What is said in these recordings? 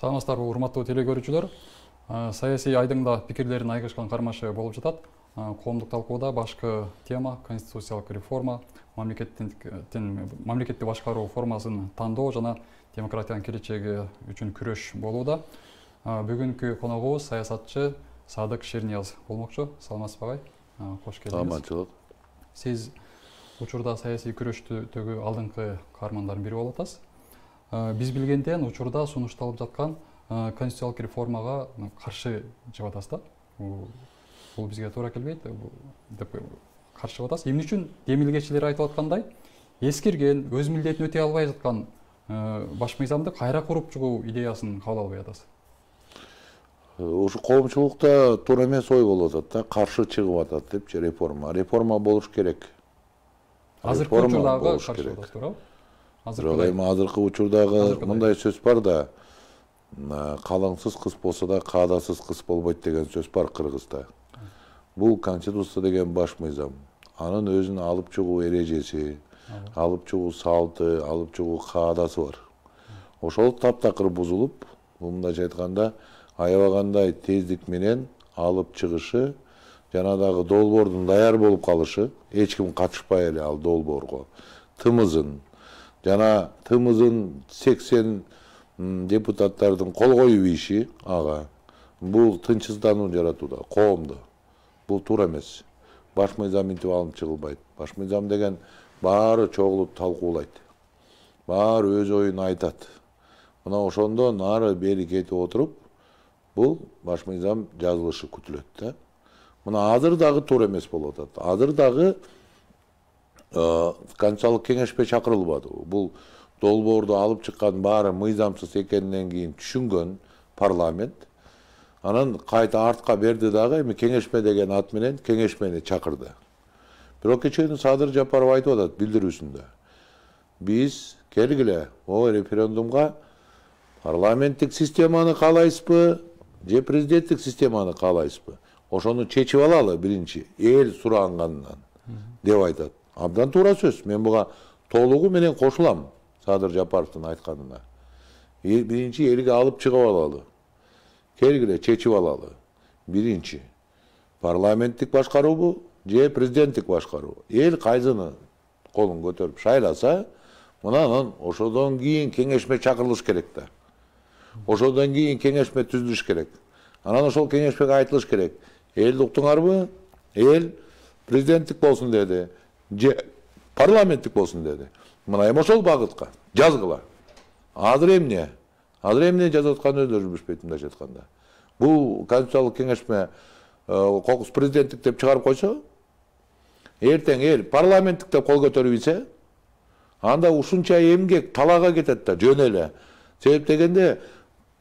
Саламатсыздарбы, урматтуу телекөрүүчүлөр. Саясий айдыңда пикирлерин айгышкан кармашы болуп жатат. Коомдук талкууда башкы тема конституциялык реформа, мамлекетти башкаруу формасын тандоо жана демократиянын келечеги үчүн күрөш болууда. Бүгүнкү коногубуз саясатчы Садык Шернияз болмокчу. Саламатсызбы агай? Кош келдиңиз. Саламатчылык. Сиз учурда саясий күрөштөгү алдыңкы каармандардын бири болуп атасыз. Биз билгенден учурда сунушталып жаткан конституциялык реформага каршы чыгып атасыз да. Бул бизге туура келбейт деп каршы чыгып атасыз. Эмне үчүн демилгечилер айтып аткандай, эскирген, өз милдетин өтөй албай жаткан баш мыйзамды кайра куруп чыгуу идеясын кабыл албай атасыз? Ушу коомчулукта туура эмес ой болуп атат да, каршы чыгып атат депчи реформа. Реформа болуш керек. Азыркы учурдагы каршы чыгып атасыз, туурабы? Азыркы учурдагы мындай сөз бар да, калыңсыз кыз болсо да каадасыз кыз болбойт деген сөз бар Кыргызда. Бул конституция деген баш мыйзам. Анын өзүн алып чыгуу эрежеси, алып чыгуу салты, алып чыгуу каадасы бар. Ошол таптакыр бузулуп, мындайча айтканда, аябагандай тездик менен алып чыгышы, жана дагы долбоордун даяр болуп калышы, эч ким катышпай эле ал долбоорго, тымызын, жана тымызын 80 депутаттардын кол коюу иши ага. Бул тынчсыздануу жаратууда, коомдо. Бул туура эмес. Баш мыйзам интип алынып чыгылбайт. Баш мыйзам деген баары чогулуп талкуулайт. Баары өз оюн айтат. Мына ошондон ары бери кетип отуруп, бул баш мыйзам жазылышы күтүлөт да. Мына азыр дагы туура эмес болуп атат. Азыр дагы Конституциялык кеңешпе чакырылбады. Бул долбоорду алып чыккан баары мыйзамсыз экенинен кийин түшүнгөн парламент. Анан кайта артка берди дагы, эми кеңешме деген ат менен кеңешмени чакырды. Бирок кечээ Садыр Жапаров айтып атат билдирүүсүндө. Биз келгиле, референдумга парламенттик системаны каалайсызбы, же президенттик системаны каалайсызбы? Ошону чечип алалы биринчи, эл сурагандан деп айтат. Абдан туура сөз. Мен буга толугу менен кошулам Садыр Жапаровдун айтканына. Биринчи элге алып чыгып алалы. Келгиле чечип алалы. Биринчи парламенттик башкаруубу же президенттик башкаруу? Эл кайсыны колун көтөрүп шайласа, мынанан ошодон кийин кеңешме чакырылыш керек да. Ошодон кийин кеңешме түзүлүш керек. Анан ошол кеңешмеге айтылыш керек. Элди уктуңарбы? Эл президенттик болсун деди. Же парламенттик болсун деди. Мына эми ошол багытка жазгыла. Азыр эмне? Азыр эмне жазып атканын өздөрү билишпейт, мындайча айтканда. Бул конституциялык кеңешме кокус президенттик деп чыгарып койсо, эртең эл парламенттик деп кол көтөрүп ийсе, анда ушунча эмгек талаага кетет да, жөн эле. Себеп дегенде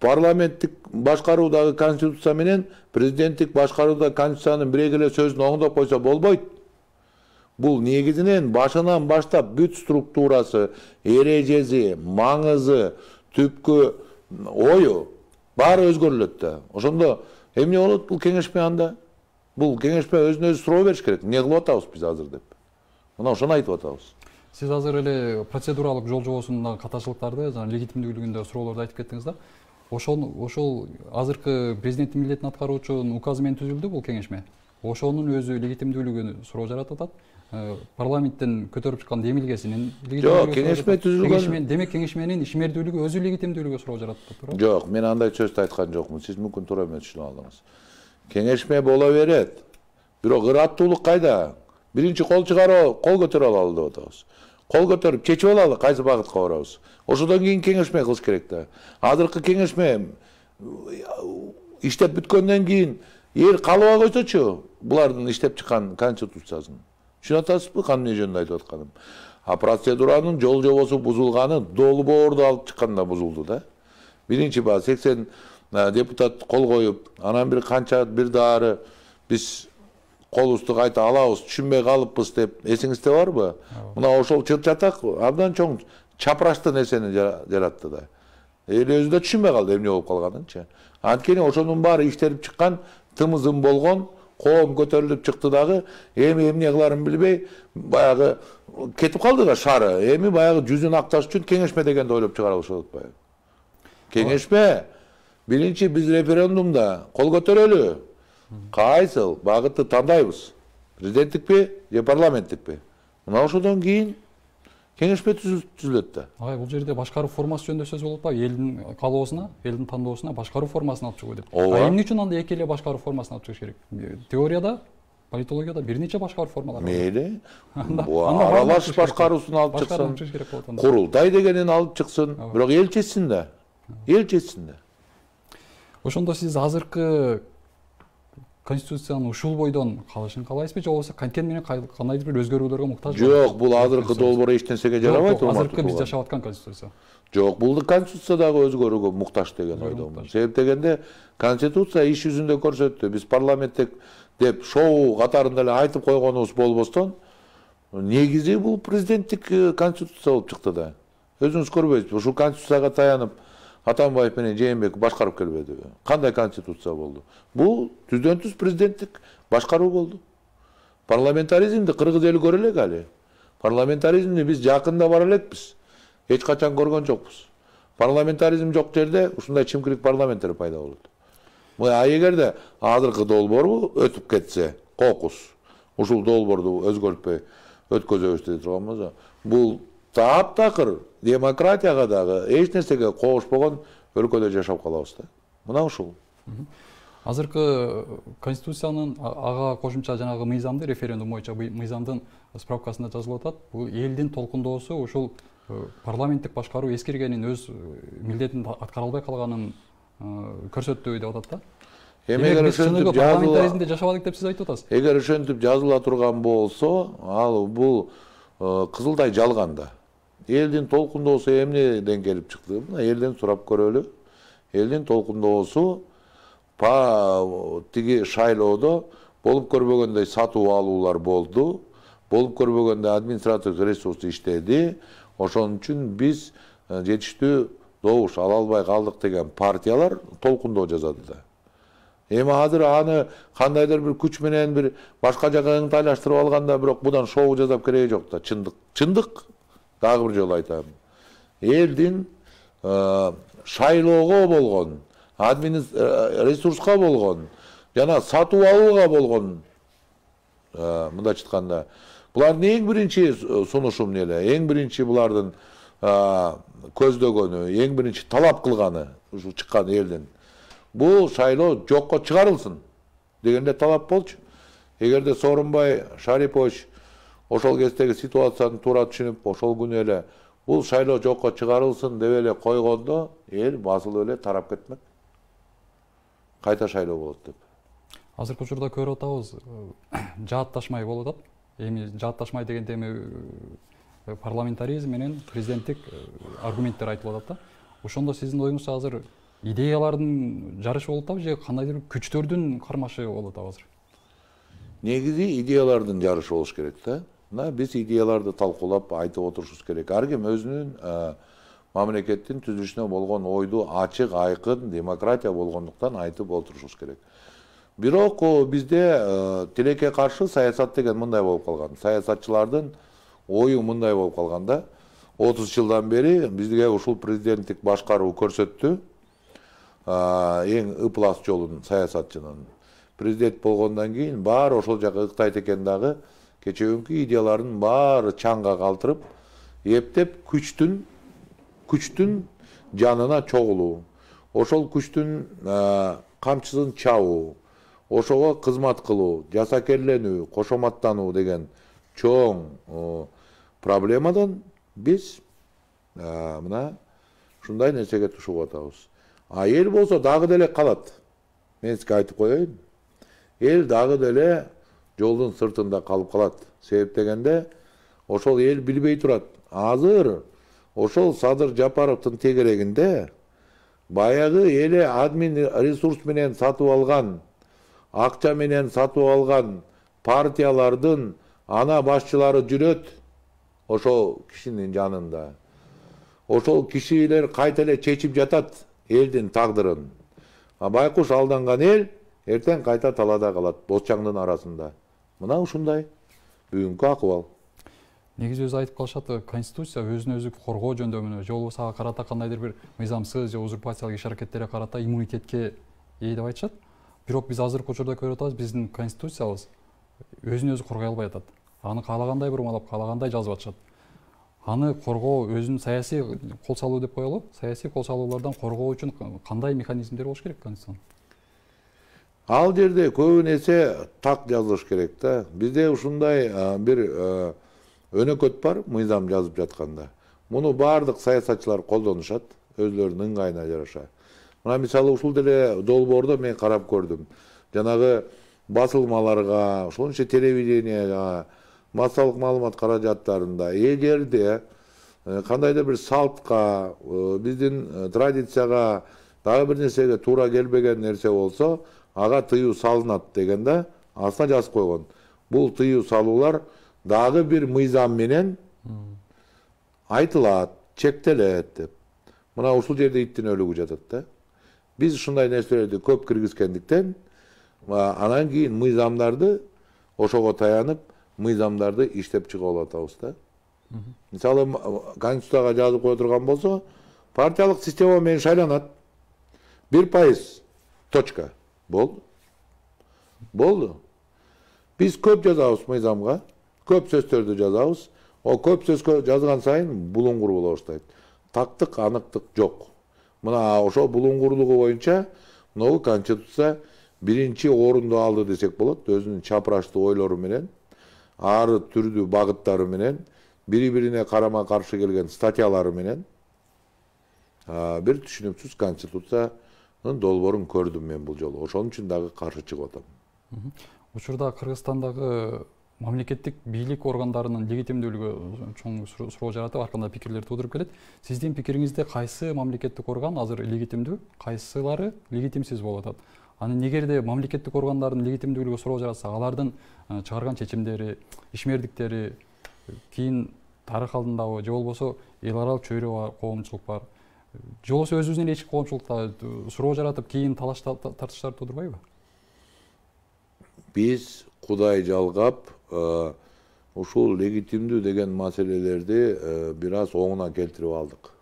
парламенттик башкаруудагы конституция менен президенттик башкарууда конституциянын бирек эле сөзүн оңдоп койсо болбойт. Бул негизинен башынан баштап бүт структурасы, эрежеси, маңызы, түпкү ою баары өзгөрүлөт да. Ошондо эмне болот бул кеңешме анда? Бул кеңешме өзүнө өзү суроо бериш керек. Эмне кылып атабыз биз азыр деп. Мына ошону айтып атабыз. Сиз азыр эле процедуралык жол жобосундагы катачылыктарды, жана легитимдүүлүгүндө суроолорду айтып кеттиңиз да. Ошол азыркы президенттин милдетин аткаруучунун указы менен түзүлдү бул кеңешме. Ошонун өзү легитимдүүлүгүн суроо жаратып атат. Парламенттен көтөрүп чыккан демилгесинин Жок, кеңешме түзүлгөн. Демек кеңешменин ишмердүүлүгү өзү легитимдүүлүгү суроо жаратып атат. Жок, мен андай сөздү айткан жокмун. Сиз мүмкүн туура эмес түшүнүп алдыңыз. Кеңешме боло берет. Бирок ыраттуулук кайда? Биринчи кол чыгарып, кол көтөрүп алалы деп атабыз. Кол көтөрүп чечип алалы кайсы багытка барабыз. Ошодон кийин кеңешме кылыш керек да. Азыркы кеңешме иштеп бүткөндөн кийин эл каалабай койсочу, булардын иштеп чыккан конституциясын. Түшүнүп атасызбы кандай жөнүндө айтып атканым? Процедуранын жол жобосу бузулганы долбоорду алып чыкканда бузулду да. Биринчи баа 80 депутат кол коюп, анан бир дары биз колубузду кайта алабыз, түшүнбөй калыппыз деп эсиңизде барбы? Мына ошол чыр-чатак абдан чоң чапырашты нерсени жаратты да. Эл өзү да түшүнбөй калды эмне болуп калганынчы. Анткени ошонун баары иштелип чыккан, тымызын болгон, коом көтөрүлүп чыкты дагы, эми эмне кыларын билбей, баягы кетип калды да шары. Эми баягы жүзүн акташ үчүн кеңешме дегенди ойлоп чыгара алышып атпайбы? Кеңешме Birinci biz referendumda kol көтөрөлү. Кайсыл багытты тандайбыз? Президенттикпи же парламенттикпи? Мына ошодон кийин кеңешме түзүлөт да. Агай, бул жерде башкаруу формасы жөнүндө сөз болуп атпайбы? Элдин каалоосуна, элдин тандоосуна башкаруу формасын алып чыгуу деп. Эмне үчүн анда эки эле башкаруу формасын алып чыгыш керек? Теорияда, политологияда бир нече башкаруу формалар бар. Мейли. Аралаш башкаруусун алып чыксын. Курултай дегенин алып чыксын. Бирок эл чечсин да. Эл чечсин да. Ошондо сиз азыркы конституциянын ушул бойдон калышын каалайсызбы, же болбосо контент менен кандайдыр бир өзгөрүүлөргө муктаж? Жок, бул азыркы долбоор эч нерсеге жарабайт. Азыркы биз жашап аткан конституция. Жок, бул конституция дагы өзгөрүүгө муктаж деген ойдомун. Себеп дегенде конституция иш жүзүндө көрсөттү. Биз парламенттик деп шоу катарында эле айтып койгонубуз болбостон, негизи бул президенттик конституция болуп чыкты да. Өзүңүз көрбөйсүзбү? Ушул конституцияга таянып Атамбаев менен Жээнбеков башкарып келбедиби? Кандай конституция болду? Бул түздөн түз президенттик башкаруу болду. Парламентаризмди кыргыз эли көрө элек али. Парламентаризмди биз жакында бара элекпиз. Эч качан көргөн жокпуз. Парламентаризм жок жерде ушундай чимкилик парламенттер пайда болот. А эгерде азыркы долбоор өтүп кетсе, кокус, ушул долбоорду өзгөртпөй өткөзөбүз деп турган болсо, бул таптакыр демократияга дагы эч нерсеге кошпогон өлкөдө жашап калабыз да. Мына ушул. Азыркы конституциянын ага кошумча жанагы мыйзамды, референдум боюнча мыйзамдын справкасында жазылып атат. Бул элдин толкундоосу ушул парламенттик башкаруу эскиргенин, өз милдетин аткара албай калганын көрсөттү деп атат да. Эгер ошентип парламентаризмде жашабадык деп сиз айтып атасыз. Эгер ошентип жазыла турган болсо, ал бул кызылдай жалган да. Элдин толкундоосу эмнеден келип чыкты? Мына элден сурап көрөлү. Элдин толкундоосу тиги шайлоодо болуп көрбөгөндөй сатуу алуулар болду. Болуп көрбөгөндөй административдик ресурс иштеди. Ошон үчүн биз жетиштүү добуш ала албай калдык деген партиялар толкундоо жазады да. Эми азыр аны кандайдыр бир күч менен бир башка жака ыңтайлаштырып алганда, бирок будан шоу жасап кереги жок да. Чындык дагы бир жолу айтам. Элдин шайлоого болгон, ресурска болгон, жана сатуу алууга болгон, мындайча айтканда, булардын эң биринчи сунушу эмне эле? Эң биринчи булардын көздөгөнү, эң биринчи талап кылганы ушу чыккан элдин. Бул шайлоо жокко чыгарылсын дегенде талап болчу. Эгерде Сооронбай Шарипович ошол кездеги ситуацияны туура түшүнүп, ошол күнү эле бул шайлоо жокко чыгарылсын деп эле койгондо, эл басылып эле тарап кетмек. Кайта шайлоо болот деп. Азыркы учурда көрүп атабыз, жаатташмай болуп атат. Эми жаатташмай дегенде эми парламентаризм менен президенттик аргументтер айтылып атат да. Ошондо сиздин оюңузча азыр идеялардын жарышы болуп атабы же кандайдыр күчтөрдүн кармашы болуп атабы азыр? Негизи идеялардын жарышы болуш керек да. Мына биз идеяларды талкуулап айтып отурушубуз керек. Ар ким өзүнүн мамлекеттин түзүлүшүнө болгон ойду ачык, айкын, демократия болгондуктан айтып отурушубуз керек. Бирок бизде тилекке каршы саясат деген мындай болуп калган. Саясатчылардын ою мындай болуп калган да. 30 жылдан бери бизге ушул президенттик башкаруу көрсөттү. Эң ыплас жолун саясатчынын. Президент болгондон кийин баары ошол жака ыктайт экен дагы, кечеүнкү идеялардын баары чаңга калтырып, эптеп күчтүн жанына чогулуу, ошол күчтүн камчысын чабуу, ошого кызмат кылуу, жасакерленүү, кошоматтануу деген чоң проблемадан биз мына ушундай нерсеге тушуп атабыз. А эл болсо дагы деле калат. Мен сизге айтып коеюн. Эл дагы деле жолдун сыртында калып калат. Себеп дегенде ошол эл билбей турат. Азыр ошол Садыр Жапаровдун тегерегинде баягы эле админ ресурс менен сатып алган, акча менен сатып алган партиялардын ана башчылары жүрөт ошол кишинин жанында. Ошол кишилер кайта эле чечип жатат элдин тагдырын. Байкуш алданган эл эртең кайта талаада калат, боз чаңдын арасында. Мына ушундай бүгүнкү акыбал. негизи өзү айтып калышат, конституция өзүн өзү коргоо жөндөмүнө же болбосо ага карата кандайдыр бир мыйзамсыз же узурпациялык иш аракеттерге карата иммунитетке ээ деп айтышат. Бирок биз азыркы учурда көрүп атабыз, биздин конституциябыз өзүн өзү коргой албай атат. Аны каалагандай бурмалап, каалагандай жазып атышат. Аны коргоо, өзүнүн саясий кол салуу деп коелу, саясий кол салуулардан коргоо үчүн кандай механизмдер болуш керек конституциянын? Ал жерде көбүн эсе так жазылыш керек да. Бизде ушундай бир өнөкөт бар мыйзам жазып жатканда. Муну баардык саясатчылар колдонушат, өзлөрүнүн ыңгайына жараша. Мына мисалы ушул деле долбоордо мен карап көрдүм. Жанагы басылмаларга, ошончо телевиденияга, массалык маалымат каражаттарында эгерде кандайдыр бир салтка, биздин традицияга, дагы бир нерсеге туура келбеген нерсе болсо, ага тыюу салынат деген да астына жазып койгон. Бул тыюу салуулар дагы бир мыйзам менен айтылат, чектелет деп. Мына ушул жерде иттин өлүгү жатат да. Биз ушундай нерселерди көп киргизгендиктен, анан кийин мыйзамдарды ошого таянып, мыйзамдарды иштеп чыга алып атабыз да. Мисалы конституцияга жазып кое турган болсо, партиялык система менен шайланат. 1%. Точка. Болду. Болду. Биз көп жазабыз мыйзамга, көп сөздөрдү жазабыз. О көп сөзгө жазган сайын булуңгур боло баштайт. Тактык, аныктык жок. Мына ошо булуңгурлугу боюнча могу конституция биринчи орунду алды десек болот, өзүнүн чапырачтуу ойлору менен, ары түрдүү багыттары менен, бири-бирине карама каршы келген статьялары менен бир түшүнүксүз конституциянын долбоорун көрдүм мен бул жолу. Ошон үчүн дагы каршы чыгып атам. Учурда Кыргызстандагы мамлекеттик бийлик органдарынын легитимдүүлүгү чоң суроо жаратып, ар кандай пикирлер туудуруп келет. Сиздин пикириңизде кайсы мамлекеттик орган азыр легитимдүү, кайсылары легитимсиз болуп атат? Анын эгерде мамлекеттик органдардын легитимдүүлүгү суроо жаратса, алардын чыгарган чечимдери, ишмердиктери кийин тарых алдындабы, же болбосо эл аралык чөйрө коомчулук бар, же болбосо өзүбүздүн ички коомчулукта суроо жаратып, кийин талаш тартыштар туудурбайбы? Биз Кудай жалгап, ушул легитимдүү деген маселелерди бир аз оңуна келтирип алдык.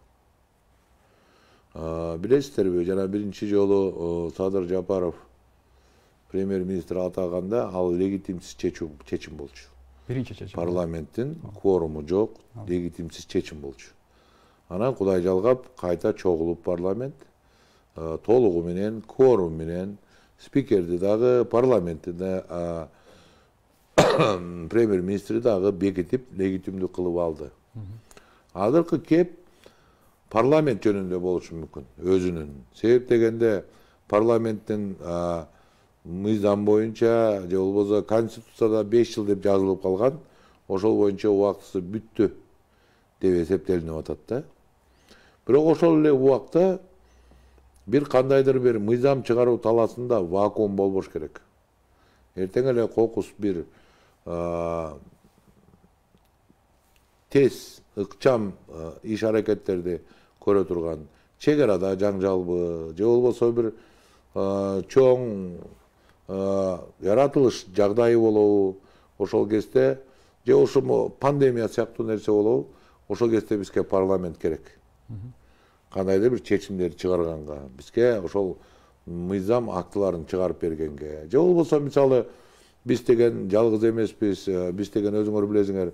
Билесиздерби, жана биринчи жолу Садыр Жапаров премьер-министр атаганда ал легитимсиз чечим болчу. Биринчи чечим. Парламенттин кворуму жок, легитимсиз чечим болчу. Анан Кудай жалгап кайта чогулуп парламент толугу менен, кворум менен, спикерди дагы, парламентти да премьер-министри дагы бекитип, легитимдүү кылып алды. Азыркы кеп парламент жөнүндө болушу мүмкүн, өзүнүн. Себеп дегенде парламенттин мыйзам боюнча, же болбосо конституцияда 5 жыл деп жазылып калган, ошол боюнча убактысы бүттү деп эсептелинип атат да. Бирок ошол эле убакта бир кандайдыр бир мыйзам чыгаруу таласында вакуум болбош керек. Эртең эле кокус бир тез, ыкчам иш аракеттерди көрө турган, чек арада жаңжалбы, же болбосо бир чоң яратылыш жагдайы болобу, ошол кезде, же ошо пандемия сыяктуу нерсе болобу, ошол кезде бизге парламент керек. Кандайдыр бир чечимдерди чыгарганга, бизге ошол мыйзам актыларын чыгарып бергенге, же болбосо мисалы биз деген жалгыз эмеспиз, биз деген өзүңөр билесиңер,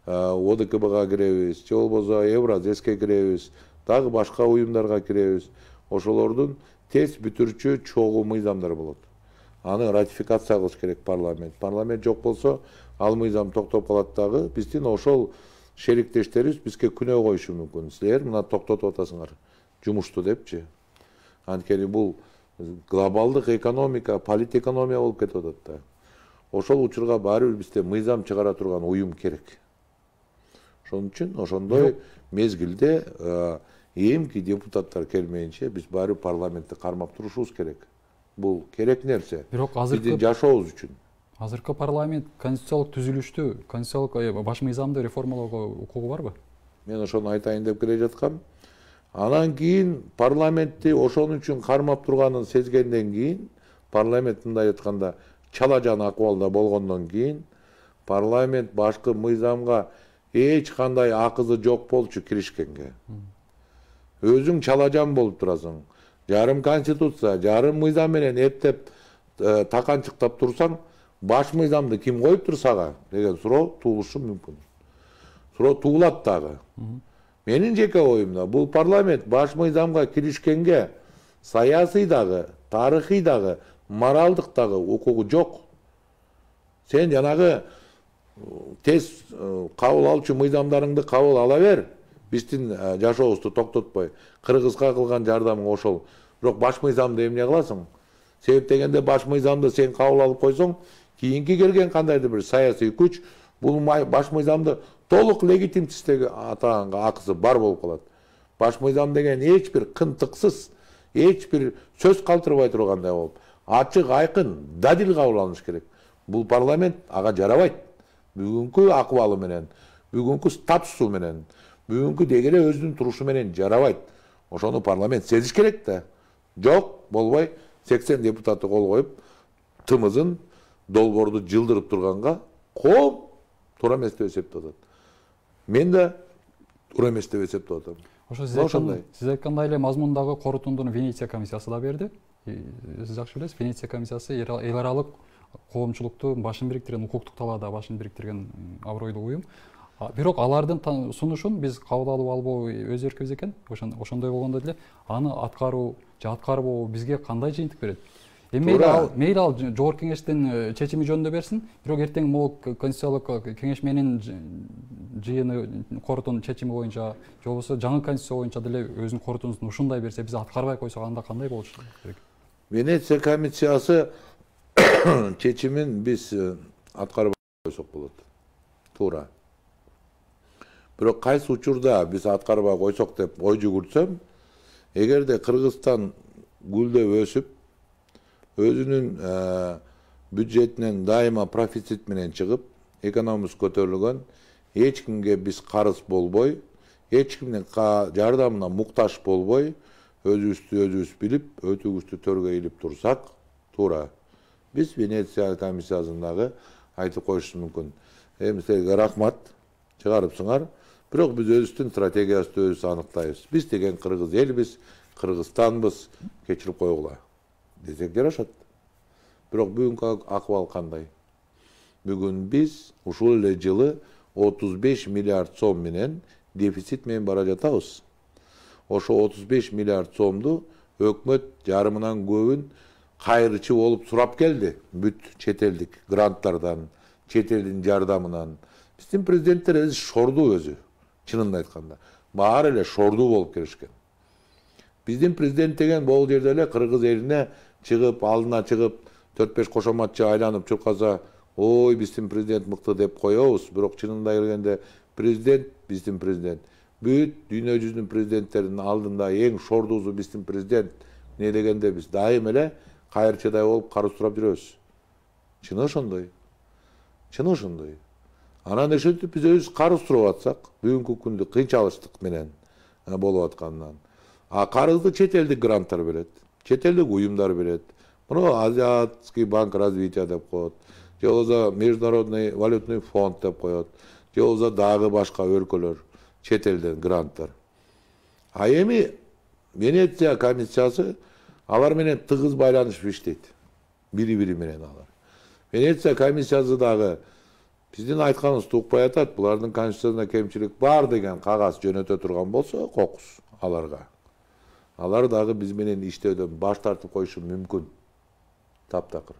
ОДКБга киребиз, же болбосо Евразеске киребиз, дагы башка уюмдарга киребиз. Ошолордун тез бүтүрчү чогуу мыйзамдар болот. Аны ратификация кылыш керек парламент. Парламент жок болсо, ал мыйзам токтоп калат дагы. Биздин ошол шериктештерибиз бизге күнөө коюшу мүмкүн. Силер мына токтотуп атасыңар жумушту депчи. Анткени бул глобалдык экономика, политэкономия болуп кетип атат да. Ошол учурга баары бир бизде мыйзам чыгара турган уюм керек. Ошон үчүн ошондой мезгилде эмки депутаттар келмейинче биз баары парламентти кармап турушубуз керек. Бул керек нерсе. Бирок азыркы биздин жашообуз үчүн. Азыркы парламент конституциялык түзүлүштү, конституциялык баш мыйзамды реформалоого укугу барбы? Мен ошону айтайын деп келе жаткам. Анан кийин парламентти ошон үчүн кармап турганын сезгенден кийин, парламент мындай айтканда чала жан акыбалда болгондон кийин, парламент башкы мыйзамга эч кандай акызы жок болчу киришкенге. Өзүң чалажан болуп турасың. Жарым конституция, жарым мыйзам менен эптеп таканчыктап турсаң, баш мыйзамды ким коюп тур сага деген суроо туулушу мүмкүн. Суроо туулат дагы. Менин жеке оюмда бул парламент баш мыйзамга киришкенге саясий дагы, тарыхый дагы, моралдык дагы укугу жок. Сен жанагы тез кабыл алчу мыйзамдарыңды кабыл ала бер. Биздин жашообузду токтотпой. Кыргызга кылган жардамың ошол. Бирок баш мыйзамды эмне кыласың? Себеп дегенде баш мыйзамды сен кабыл алып койсоң, кийинки келген кандайдыр бир саясий күч бул баш мыйзамды толук легитимсиздеги атаганга акысы бар болуп калат. Баш мыйзам деген эч бир кынтыксыз, эч бир сөз калтырбай тургандай болуп, ачык айкын дадил кабыл алыныш керек. Бул парламент ага жарабайт. Бүгүнкү акыбалы менен, бүгүнкү статусу менен, бүгүнкү дегеле өзүнүн турушу менен жарабайт. Ошону парламент сезиш керек да. Жок, болбой 80 депутаты кол коюп, тымызын долбоорду жылдырып турганга коом туура эмес деп эсептеп атат. Мен да туура эмес деп эсептеп атам. Ошо сиз айткандай эле мазмундагы корутундуну Венеция комиссиясы да берди. Сиз жакшы билесиз, Венеция комиссиясы эл аралык коомчулукту башын бириктирген, укуктук талаада башын бириктирген абройлуу уюм. Бирок алардын сунушун биз кабыл алып албоо өз эркибиз экен. Ошондой болгондо деле аны аткаруу же аткарбоо бизге кандай жыйынтык берет? Мейли ал жогорку кеңештин чечими жөнүндө берсин, бирок эртең могу конституциялык кеңеш менин жыйыны корутуунун чечими боюнча, же болбосо жаңы конституция боюнча деле өзүнүн корутуусун ушундай берсе, биз аткарбай койсок анда кандай болуш керек? Венеция комиссиясы чечимин биз аткарбай койсок болот. Туура. Бирок кайсы учурда биз аткарбай койсок деп ой жүгүртсөм, эгерде Кыргызстан гүлдөп өсүп, өзүнүн бюджетинен дайыма профицит менен чыгып, экономикасы көтөрүлгөн, эч кимге биз карыз болбой, эч кимдин жардамына муктаж болбой, өзүбүздү билип, өтүүбүздү төргө илип турсак, туура. Биз Венеция комиссиясындагы айтып коюшубуз мүмкүн. Силерге рахмат, чыгарыпсыңар. Бирок биз өзүбүздүн стратегияыбызды өзүбүз аныктайбыз. Биз деген кыргыз элбиз, Кыргызстанбыз, кечирип койгула десек жарашат. Бирок бүгүнкү акыбал кандай? Бүгүн биз ушул эле жылы 35 миллиард сом менен дефицит менен бара жатабыз. Ошо 35 миллиард сомду өкмөт жарымынан көбүн кайрычы болуп сурап келди. Бүт чет элдик гранттардан, чет элдин жардамынан. Биздин президенттерибиз шорду өзү, чынын айтканда. Баары эле шорду болуп келишкен. Биздин президент деген бул жерде эле кыргыз элине чыгып, алдына чыгып, 4-5 кошоматчы айланып чуркаса, ой, биздин президент мыкты деп коебуз. Бирок чынында келгенде президент, биздин президент. Бүт дүйнө жүзүнүн президенттеринин алдында эң шордуусу биздин президент. Не дегенде биз дайым эле кайрчыдай болуп карыз сурап жүрөбүз. Чыны ошондой. Чыны ошондой. Анан ошентип биз өзүбүз карыз сурап атсак, бүгүнкү күндө кыйынчылык менен болуп атканынан. Карызды чет элдик гранттар берет, чет элдик уюмдар берет. Муну Азиатский банк развития деп коет, же болбосо Международный валютный фонд деп коет, же болбосо дагы башка өлкөлөр, чет элден гранттар. Эми Венеция комиссиясы алар менен тыгыз байланышып иштейт. Бири-бири менен алар. Венеция комиссиясы дагы биздин айтканыбызды укпай атат, булардын конституциясында кемчилик бар деген кагаз жөнөтө турган болсо, кокус аларга. Алар дагы биз менен иштөөдөн баш тартып коюшу мүмкүн. Таптакыр.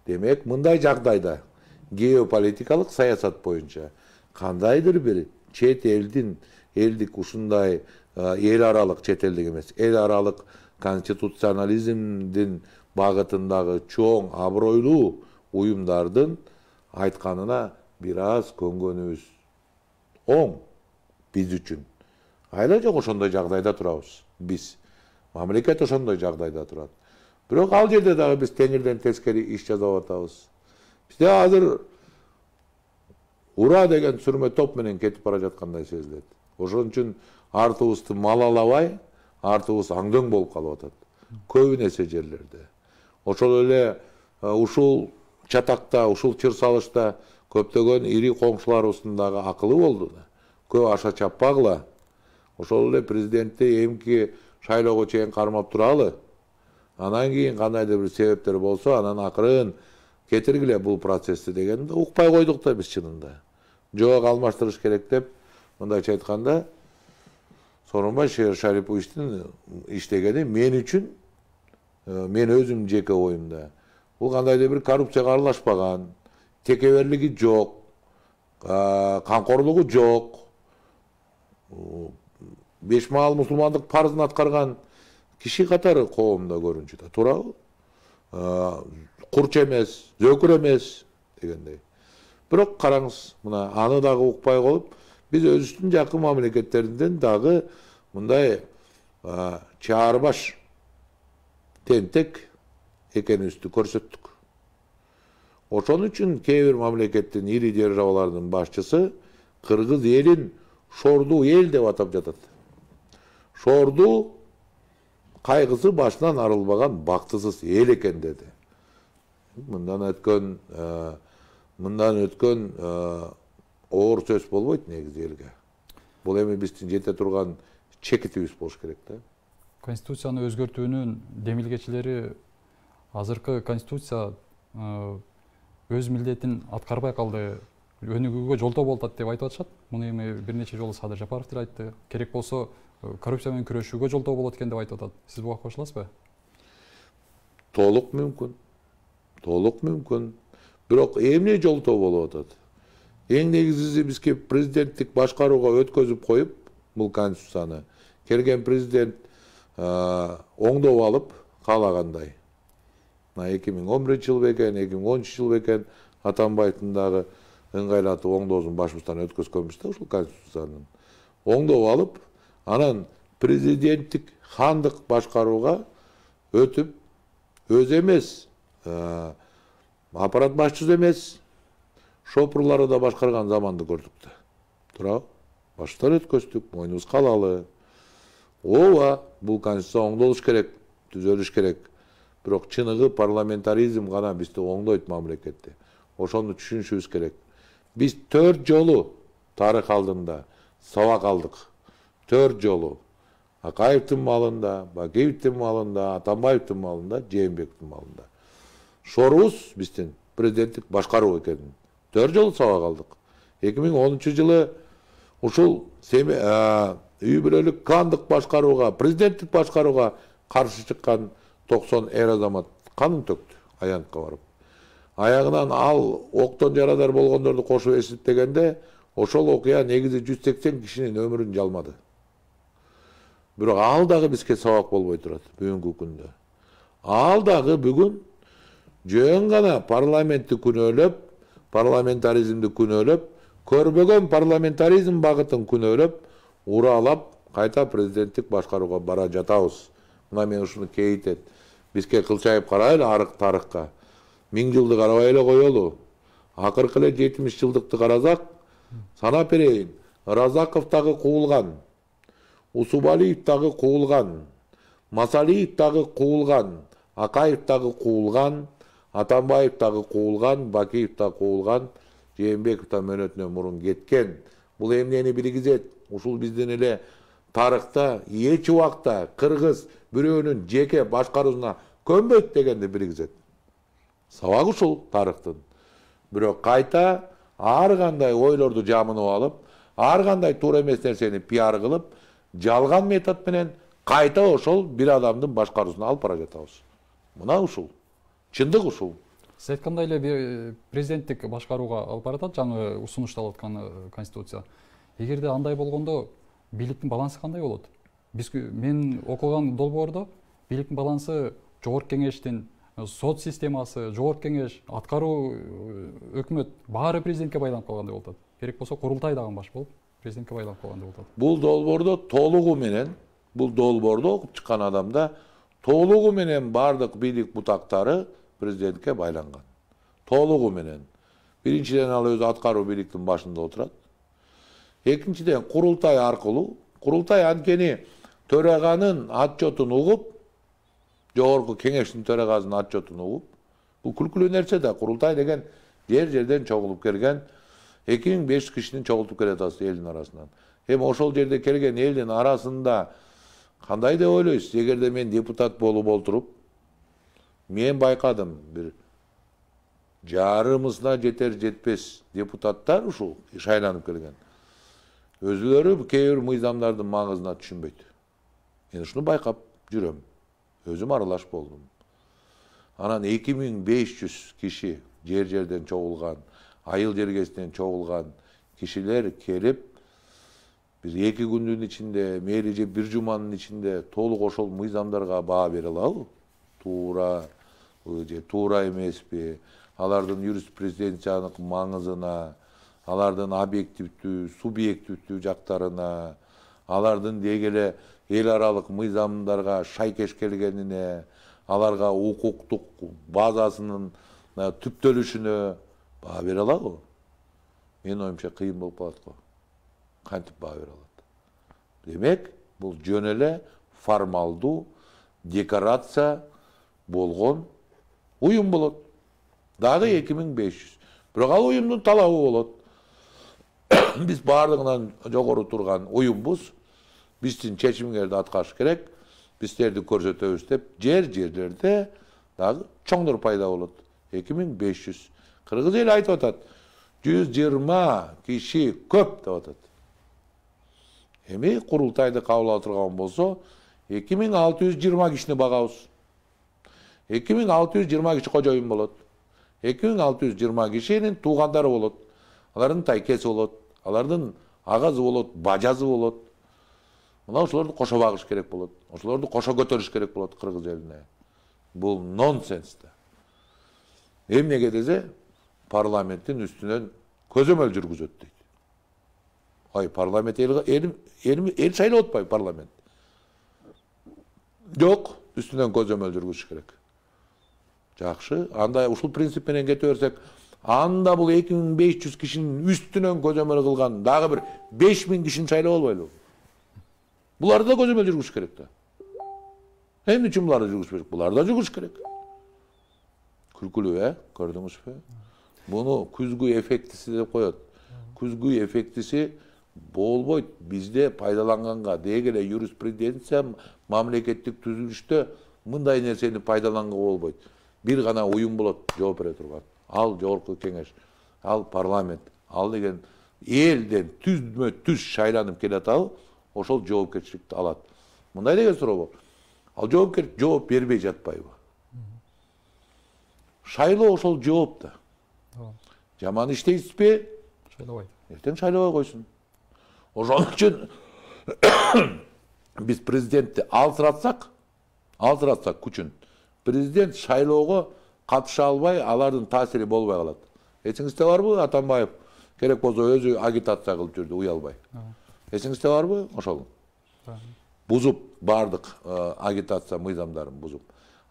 Демек, мындай жагдайда геополитикалык саясат боюнча кандайдыр бир чет элдик ушундай эл аралык, чет элдик эмес, эл аралык конституционализмдин багытындагы чоң абройлуу уюмдардын айтканына бир аз көнгөнүбүз оң биз үчүн. Айла жок ошондой жагдайда турабыз. Биз мамлекет ошондой жагдайда турат. Бирок ал жерде дагы биз теңирден тескери иш жасап атабыз. Бизде азыр ура деген сүрмө топ менен кетип бара жаткандай сезилет. Ошон үчүн артыбызды малалабай, артыбыз аңдөң болуп калып атат. Көп нерсе жерлерде. Ошол эле ушул чатакта, ушул чыр салышта көптөгөн ири коңшуларыбыздын дагы акылы болду да. Көп аша чаппагыла. Ошол эле президентти эмки шайлоого чейин кармап туралы. Анан кийин кандайдыр бир себептер болсо, анан акырын кетиргиле бул процессти дегенди укпай койдук да биз чынында. Жок, алмаштырыш керек деп, мындайча айтканда, Сооронбай Шариповичтин иштегени мен үчүн, мен өзүм жеке оюмда, бул кандайдыр бир коррупцияга аралашпаган, текеберлиги жок, камкорлугу жок, 5 маал мусулмандык парызын аткарган киши катары коомдо көрүнчү да, туурабы? Курч эмес, зөкүр эмес дегендей. Бирок караңыз, мына аны дагы укпай калып, биз өзүбүздүн жакын мамлекеттеринден дагы мындай чаарбаш тентек экенибизди көрсөттүк. Ошон үчүн кээ бир мамлекеттин ири державалардын башчысы кыргыз элин шордуу эл деп атап жатат. Шордуу кайгысы башынан арылбаган бактысыз эл экен деди. Мындан өткөн оор сөз болбойт негизи элге. Бул эми биздин жете турган чекитибиз болуш керек да. Конституцияны өзгөртүүнүн демилгечилери азыркы конституция өз милдетин аткарбай калды, өнүгүүгө жолтоо болуп атат деп айтып атышат. Муну эми бир нече жолу Садыр Жапаров деле айтты. Керек болсо коррупция менен күрөшүүгө жолтоо болот экен деп айтып атат. Сиз буга кошуласызбы? Толук мүмкүн. Толук мүмкүн. Бирок эмне жолтоо болуп атат? Эң негизгиси бизге президенттик башкарууга өткөзүп коюп, бул конституцияны келген президент оңдоп алып каалагандай. 2011 жыл бекен, 2013 жыл бекен Атамбаевдин дагы ыңгайлатып оңдоосун башыбыздан өткөзгөнбүз да ушул конституциянын. Оңдоп алып, анан президенттик хандык башкарууга өтүп, өз эмес, аппарат башчысы эмес, шопурлары да башкарган заманды көрдүк да. Туурабы? Баштан өткөздүк, мойнубуз калалы. Ооба, бул конституция оңдолуш керек, түзөлүш керек. Бирок чыныгы парламентаризм гана бизди оңдойт мамлекетти. Ошону түшүнүшүбүз керек. Биз 4 жолу тарых алдында сабак алдык. 4 жолу. Акаевдин малында, Бакиевдин малында, Атамбаевдин малында, Жээнбековдин малында. Шорубуз биздин президенттик башкаруу экенин 4 жолу сабак алдык. 2010 жылы ушул үй бүлөлүк кандык башкарууга, президенттик башкарууга каршы чыккан 90 эр азамат канын төктү аянтка барып. Аягынан ал октон жарадар болгондорду кошуп эсептегенде, ошол окуя негизи 180 кишинин өмүрүн жалмады. Бирок ал дагы бизге сабак болбой турат бүгүнкү күндө. Ал дагы бүгүн жөн гана парламентти күнөөлөп, парламентаризмди күнөөлөп, көрбөгөн парламентаризм багытын күнөөлөп, уралап, кайта президенттик башкарууга бара жатабыз. Мына мен ушуну кейитет. Бизге кылчайып карайлы арык тарыхка. 1000 жылды карабай эле коелу. Акыркы эле 70 жылдыкты карасак, санап берейин. Разаков дагы куулган, Усубалиев дагы куулган, Масалиев дагы куулган, Акаев дагы куулган, Атамбаев дагы куулган, Бакиев дагы куулган, Жээнбеков да мөөнөтүнөн мурун кеткен. Бул эмнени билгизет? Ушул биздин эле тарыхта эч убакта кыргыз бирөөнүн жеке башкаруусуна көнбөйт дегенди билгизет. Сабак ушул тарыхтын. Бирок кайта ар кандай ойлорду жамынып алып, ар кандай туура эмес нерсени пиар кылып, жалган метод менен кайта ошол бир адамдын башкаруусуна алып бара жатабыз. Мына ушул. Чындык ушул. Сиз айткандай эле президенттик башкарууга алып баратат жаңы сунушталып аткан конституция. Эгерде андай болгондо бийликтин балансы кандай болот? Мен окуган долбоордо бийликтин балансы жогорку кеңештин, сот системасы, жогорку кеңеш, аткаруу өкмөт баары президентке байланып калгандай болуп атат. Керек болсо курултай дагы баш болуп президентке байланып калгандай болуп атат. Бул долбоордо толугу менен, бул долбоордо окуп чыккан адамда толугу менен бардык бийлик бутактары президентке байланган. Толугу менен. Биринчиден ал өзү аткаруу бийликтин башында отурат. Экинчиден курултай аркылуу, курултай анткени төраганын отчетун угуп, жогорку кеңештин төрагасынын отчетун угуп, бул күлкүлүү нерсе да, курултай деген Жерден чогулуп келген 2500 кишinin чогултуп келатасыз элдин арасынан. Эми ошол жерде келген элдин арасында кандай деп ойлойсуз? Эгерде мен депутат болуп олтуруп, мен байкадым бир жарымысына жетер жетпес депутаттар ушул шайланып келген. Өзүлөрү кээ бир мыйзамдардын маңызына түшүнбөйт. Мен ушуну байкап жүрөм. Өзүм аралаш болдум. Анан 2500 киши жерден чогулган, айыл жергесинен чогулган кишилер келип, бир 2 күндүн ичинде, мээри же 1 жуманын ичинде толук ошол мыйзамдарга баа бере алабы? Туура же туура эмеспи? Алардын юриспруденциянын маңызына, алардын объективдүү, субъективдүү жактарына, алардын дегеле эл аралык мыйзамдарга шайкеш келгенине, аларга укуктук базасынын түптөлүшүнө баа бере алабы? Менин оюмча кыйын болуп калат го. Кантип баа бере алат? Демек, бул жөн эле формалдуу декорация болгон уюм болот. Дагы 2500. Бирок ал уюмдун талабы болот. Биз баардыгынан жогору турган уюмбуз. Биздин чечимдерди аткарыш керек. Биздерди көрсөтөбүз деп жерлерде дагы чоңдор пайда болот. 2500. Кыргыз эли айтып атат. 120 киши көп деп атат. Эми курултайды кабыл ала турган болсо 2620 кишини багабыз. 2620 киши кожоюн болот. 2620 кишинин туугандары болот. Алардын тайкеси болот, алардын агазы болот, бажазы болот. Мына ошолорду кошо багыш керек болот. Ошолорду кошо көтөрүш керек болот кыргыз элине. Бул нонсенс да. Эмнеге десе, парламенттин үстүнөн көзөмөл жүргүзөт дейт. Ай, парламент эл шайлап атпайбы парламент? Жок, үстүнөн көзөмөл жүргүзүш керек. Жакшы, анда ушул принцип менен кете берсек, анда бул 2500 кишинин үстүнөн көзөмөл кылган дагы бир 5000 кишини шайлап албайлыбы? Буларды да көзөмөл жүргүзүш керек да. Эмне үчүн буларды жүргүзбөйт? Буларды да жүргүзүш керек. Күлкүлүү, көрдүңүзбү? Буну күзгү эффектиси деп коет. Күзгү эффектиси болбойт. Бизде пайдаланганга дегеле юриспруденция мамлекеттик түзүлүштө мындай нерсени пайдаланганга болбойт. Бир гана уюм болот, жооп бере турган. Ал жогорку кеңеш, ал парламент, ал деген элден түзмө-түз шайланып келе атабы, ошол жоопкерчиликти алат. Мындай деген суроо бар. Ал жоопкер жооп бербей жатпайбы? Шайлоо ошол жооп да. Жаман иштейсизби? Шайлабай. Эртең шайлабай койсун. Ошон үчүн биз президентти алсыратсак күчүн, президент шайлоого катыша албай, алардын таасири болбой калат. Эсиңизде барбы, Атамбаев керек болсо өзү агитация кылып жүрдү, уялбай. Эсиңизде барбы ошол? Бузуп, бардык агитация мыйзамдарын бузуп.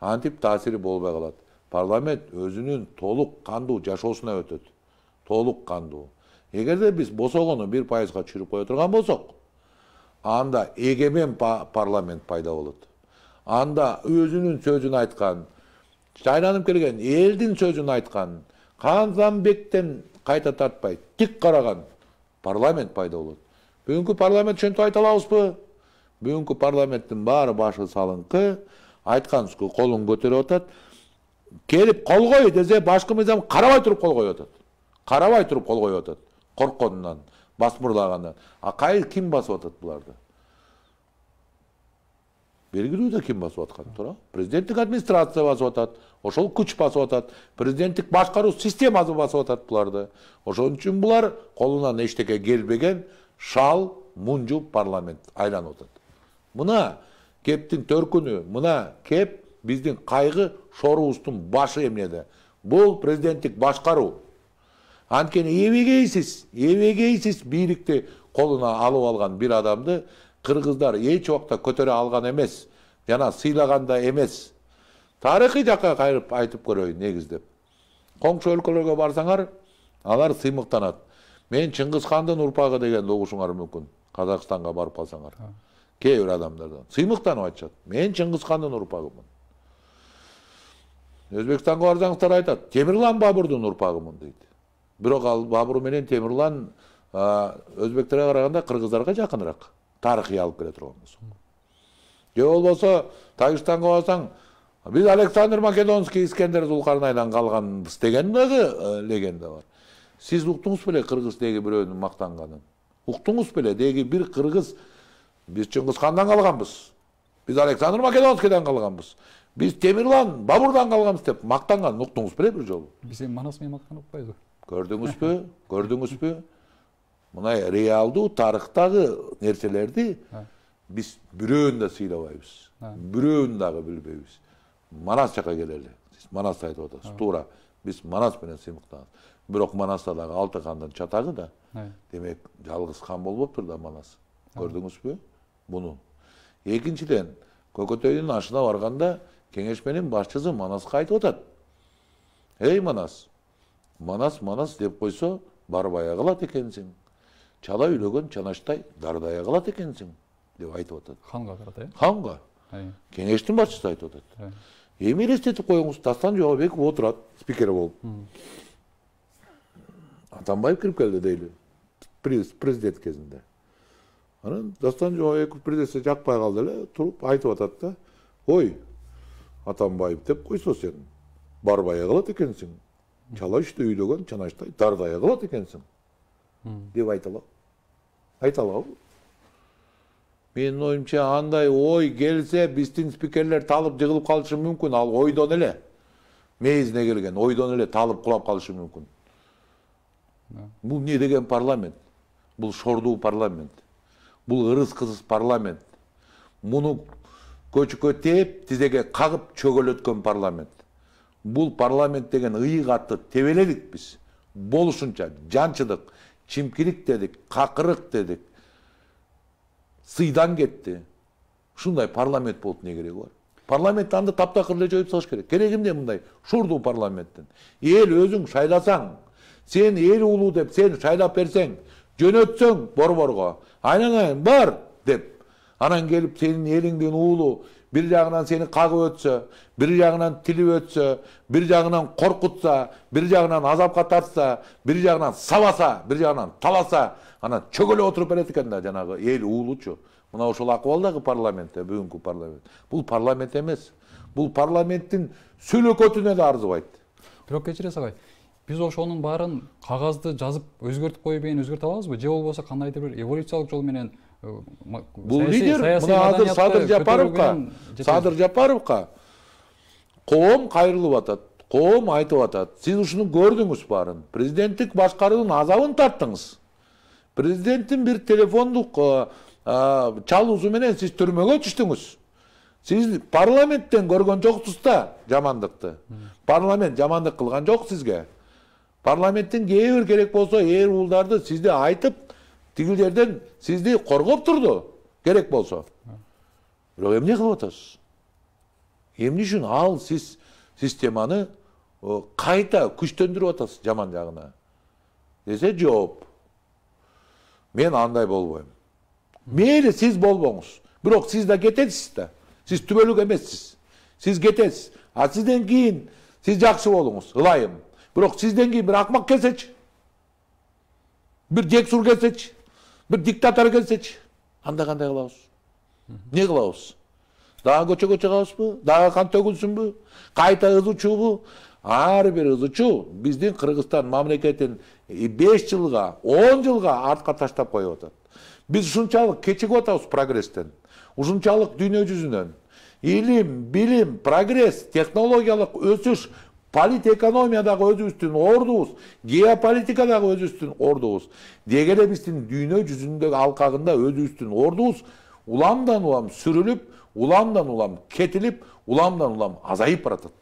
Антип таасири болбой калат. Парламент өзүнүн толук кандуу жашоосуна өтөт. Толук кандуу. Эгерде биз босогону 1%га түшүрүп кое турган болсок, анда эгемен парламент пайда болот. Анда өзүнүн сөзүн айткан, шайланып келген элдин сөзүн айткан, Канзанбектен кайта тартпай, тик караган парламент пайда болот. Бүгүнкү парламент ошентип айта алабызбы? Бүгүнкү парламенттин баары башы салыңкы, айткан колун көтөрүп атат. Келип кол кой десе, башкы мыйзам карабай туруп кол коюп атат. Карабай туруп кол коюп атат. Коркконунан, басмырлагандан. Ким басып атат буларды? Белгилүү да ким басып аткан туура. Президенттик администрация басып атат. Ошол күч басып атат. Президенттик башкаруу системасы басып атат буларды. Ошон үчүн булар колунан эчтеке келбеген шал, мунжу парламент айланып атат. Мына кептин төркүнү, мына кеп биздин кайгы шорубуздун башы эмнеде? Бул президенттик башкаруу. Анткени эбегейсиз бийликти колуна алып алган бир адамды кыргыздар эч убакта көтөрө алган эмес, жана сыйлаган да эмес. Тарыхый жакка кайрып айтып көрөйүн негиздеп. Коңшу өлкөлөргө барсаңар, алар сыймыктанат. Мен Чыңгыз хандын урпагы деген угушуңар мүмкүн. Казакстанга барып калсаңар. Кээ бир адамдардан сыймыктанып айтышат. Мен Чыңгыз хандын урпагымын. Өзбекстанга барсаңыздар айтат, Темирлан Бабурдун урпагымын дейт. Бирок ал Бабур менен Темирлан өзбектерге караганда кыргыздарга жакыныраак, тарыхый алып келе турган болсо. Же болбосо Тагыстанга барсаң, biz Александр Македонский Искендер Зулкарнайдан калганбыз деген дагы легенда бар. Сиз уктуңуз беле кыргыз деги бирөөнүн мактанганын? Уктуңуз беле деги бир кыргыз biz Чыңгызхандан калганбыз. Biz Александр Македонскийден калганбыз. Biz Темирлан Бабурдан калганбыз деп мактанганын уктуңуз беле бир жолу? Биз эми Манас менен мактанып атпайбызбы? Көрдүңүзбү? Көрдүңүзбү? Мына реалдуу тарыхтагы нерселерди биз бирөөнү да сыйлабайбыз. Бирөөнү дагы билбейбиз. Манас жака келели. Сиз Манас айтып атасыз. Туура. Биз Манас менен сыймыктанабыз. Бирок Манаста дагы алты хандын чатагы да. Демек жалгыз хан болбоптур да Манас. Көрдүңүзбү? Буну. Экинчиден, Көкөтөйдүн ашына барганда кеңешменин башчысы Манаска айтып атат. Эй Манас, Манас деп койсо барбай калат экенсиң. Чала үйлөгөн чанаштай дардай калат экенсиң деп айтып атат. Ханга карата, Ханга. Кеңештин башчысы айтып атат. Эми элестетип коюңуз, Дастан Жобобеков отурат, спикер болуп. Атамбаев кирип келди дейли. Президент кезинде. Анан Дастан Жобобеков президентке жакпай калды эле, туруп айтып атат да, ой, Атамбаев деп койсо сен барбай калат экенсиң. Чала иште үйлөгөн чанаштай дардай калат экенсиң деп айталабы? Менин оюмча андай ой келсе биздин спикерлер талып жыгылып калышы мүмкүн. Ал ойдон эле, мээзине келген ойдон эле талып кулап калышы мүмкүн. Бул не деген парламент? Бул шордуу парламент. Бул ырыс-кызыс парламент. Муну көчкө тээп, тизеге кагып чөгөлөткөн парламент. Бул парламент деген ыйык тебеледик биз. Болушунча жанчыдык, чимкилик дедик, какырык дедик. Сыйдан кетти. Ушундай парламент болуп не кереги бар? Парламент анда таптакыр эле жоюп салыш керек. Кереги эмне мындай шурдуу парламенттен? Эл өзүң шайласаң, сен эл улуу деп сен шайлап берсең, жөнөтсөң борборго, айнаңайын бар деп, анан келип сенин элиңдин уулу бир жагынан сени кагып өтсө, бир жагынан тилип өтсө, бир жагынан коркутса, бир жагынан азапка тартса, бир жагынан сабаса, бир жагынан таласа, анан чөгөлө отуруп берет экен да жанагы эл уулучу. Мына ошол акыбалдагы парламентте, бүгүнкү парламент. Бул парламент эмес. Бул парламенттин сүлөкөтүнө да арзыбайт. Бирок кечиресиз агай, биз ошонун баарын кагазды жазып өзгөртүп коюп өзгөртө алабызбы? Же болбосо кандайдыр бир эволюциялык жол менен бул лидер мына азыр Садыр Жапаровка коом кайрылып атат, коом айтып атат. Сиз ушуну көрдүңүз баарын. Президенттик башкаруунун азабын тарттыңыз. Президенттин бир телефондук чалуусу менен сиз түрмөгө түштүңүз. Сиз парламенттен көргөн жоксуз да жамандыкты. Парламент жамандык кылган жок сизге. Парламенттин кээ бир керек болсо эр уулдарды сизди айтып, тигил жерден сизди коргоп турду, керек болсо. Бирок эмне кылып атасыз? Эмне үчүн ал сиз системаны кайта күчтөндүрүп атасыз жаман жагына? Десе жооп. Мен андай болбойм. Мейли сиз болбоңуз. Бирок сиз да кетесиз да. Сиз түбөлүк эмессиз. Сиз кетесиз. А сизден кийин сиз жакшы болуңуз, ылайым. Бирок сизден кийин бир акмак келсечи, бир жексур келсечи, бир диктатор келсечи, анда кандай кылабыз? Не кылабыз? Дагы көчөгө чыгабызбы? Дагы кан төгүлсүнбү? Кайта ызычуубу? Ар бир ызычуу биздин Кыргызстан мамлекетин 5 жылга, 10 жылга артка таштап коюп атат. Биз ушунчалык кечигип атабыз прогресстен. Ушунчалык дүйнө жүзүнөн. Илим, билим, прогресс, технологиялык өсүш, политэкономиядагы өзүбүздүн ордубуз, геополитикадагы өзүбүздүн ордубуз. Деги эле биздин дүйнө жүзүндөгү алкагында өзүбүздүн ордубуз уламдан улам сүрүлүп, уламдан улам кетилип, уламдан улам азайып баратат.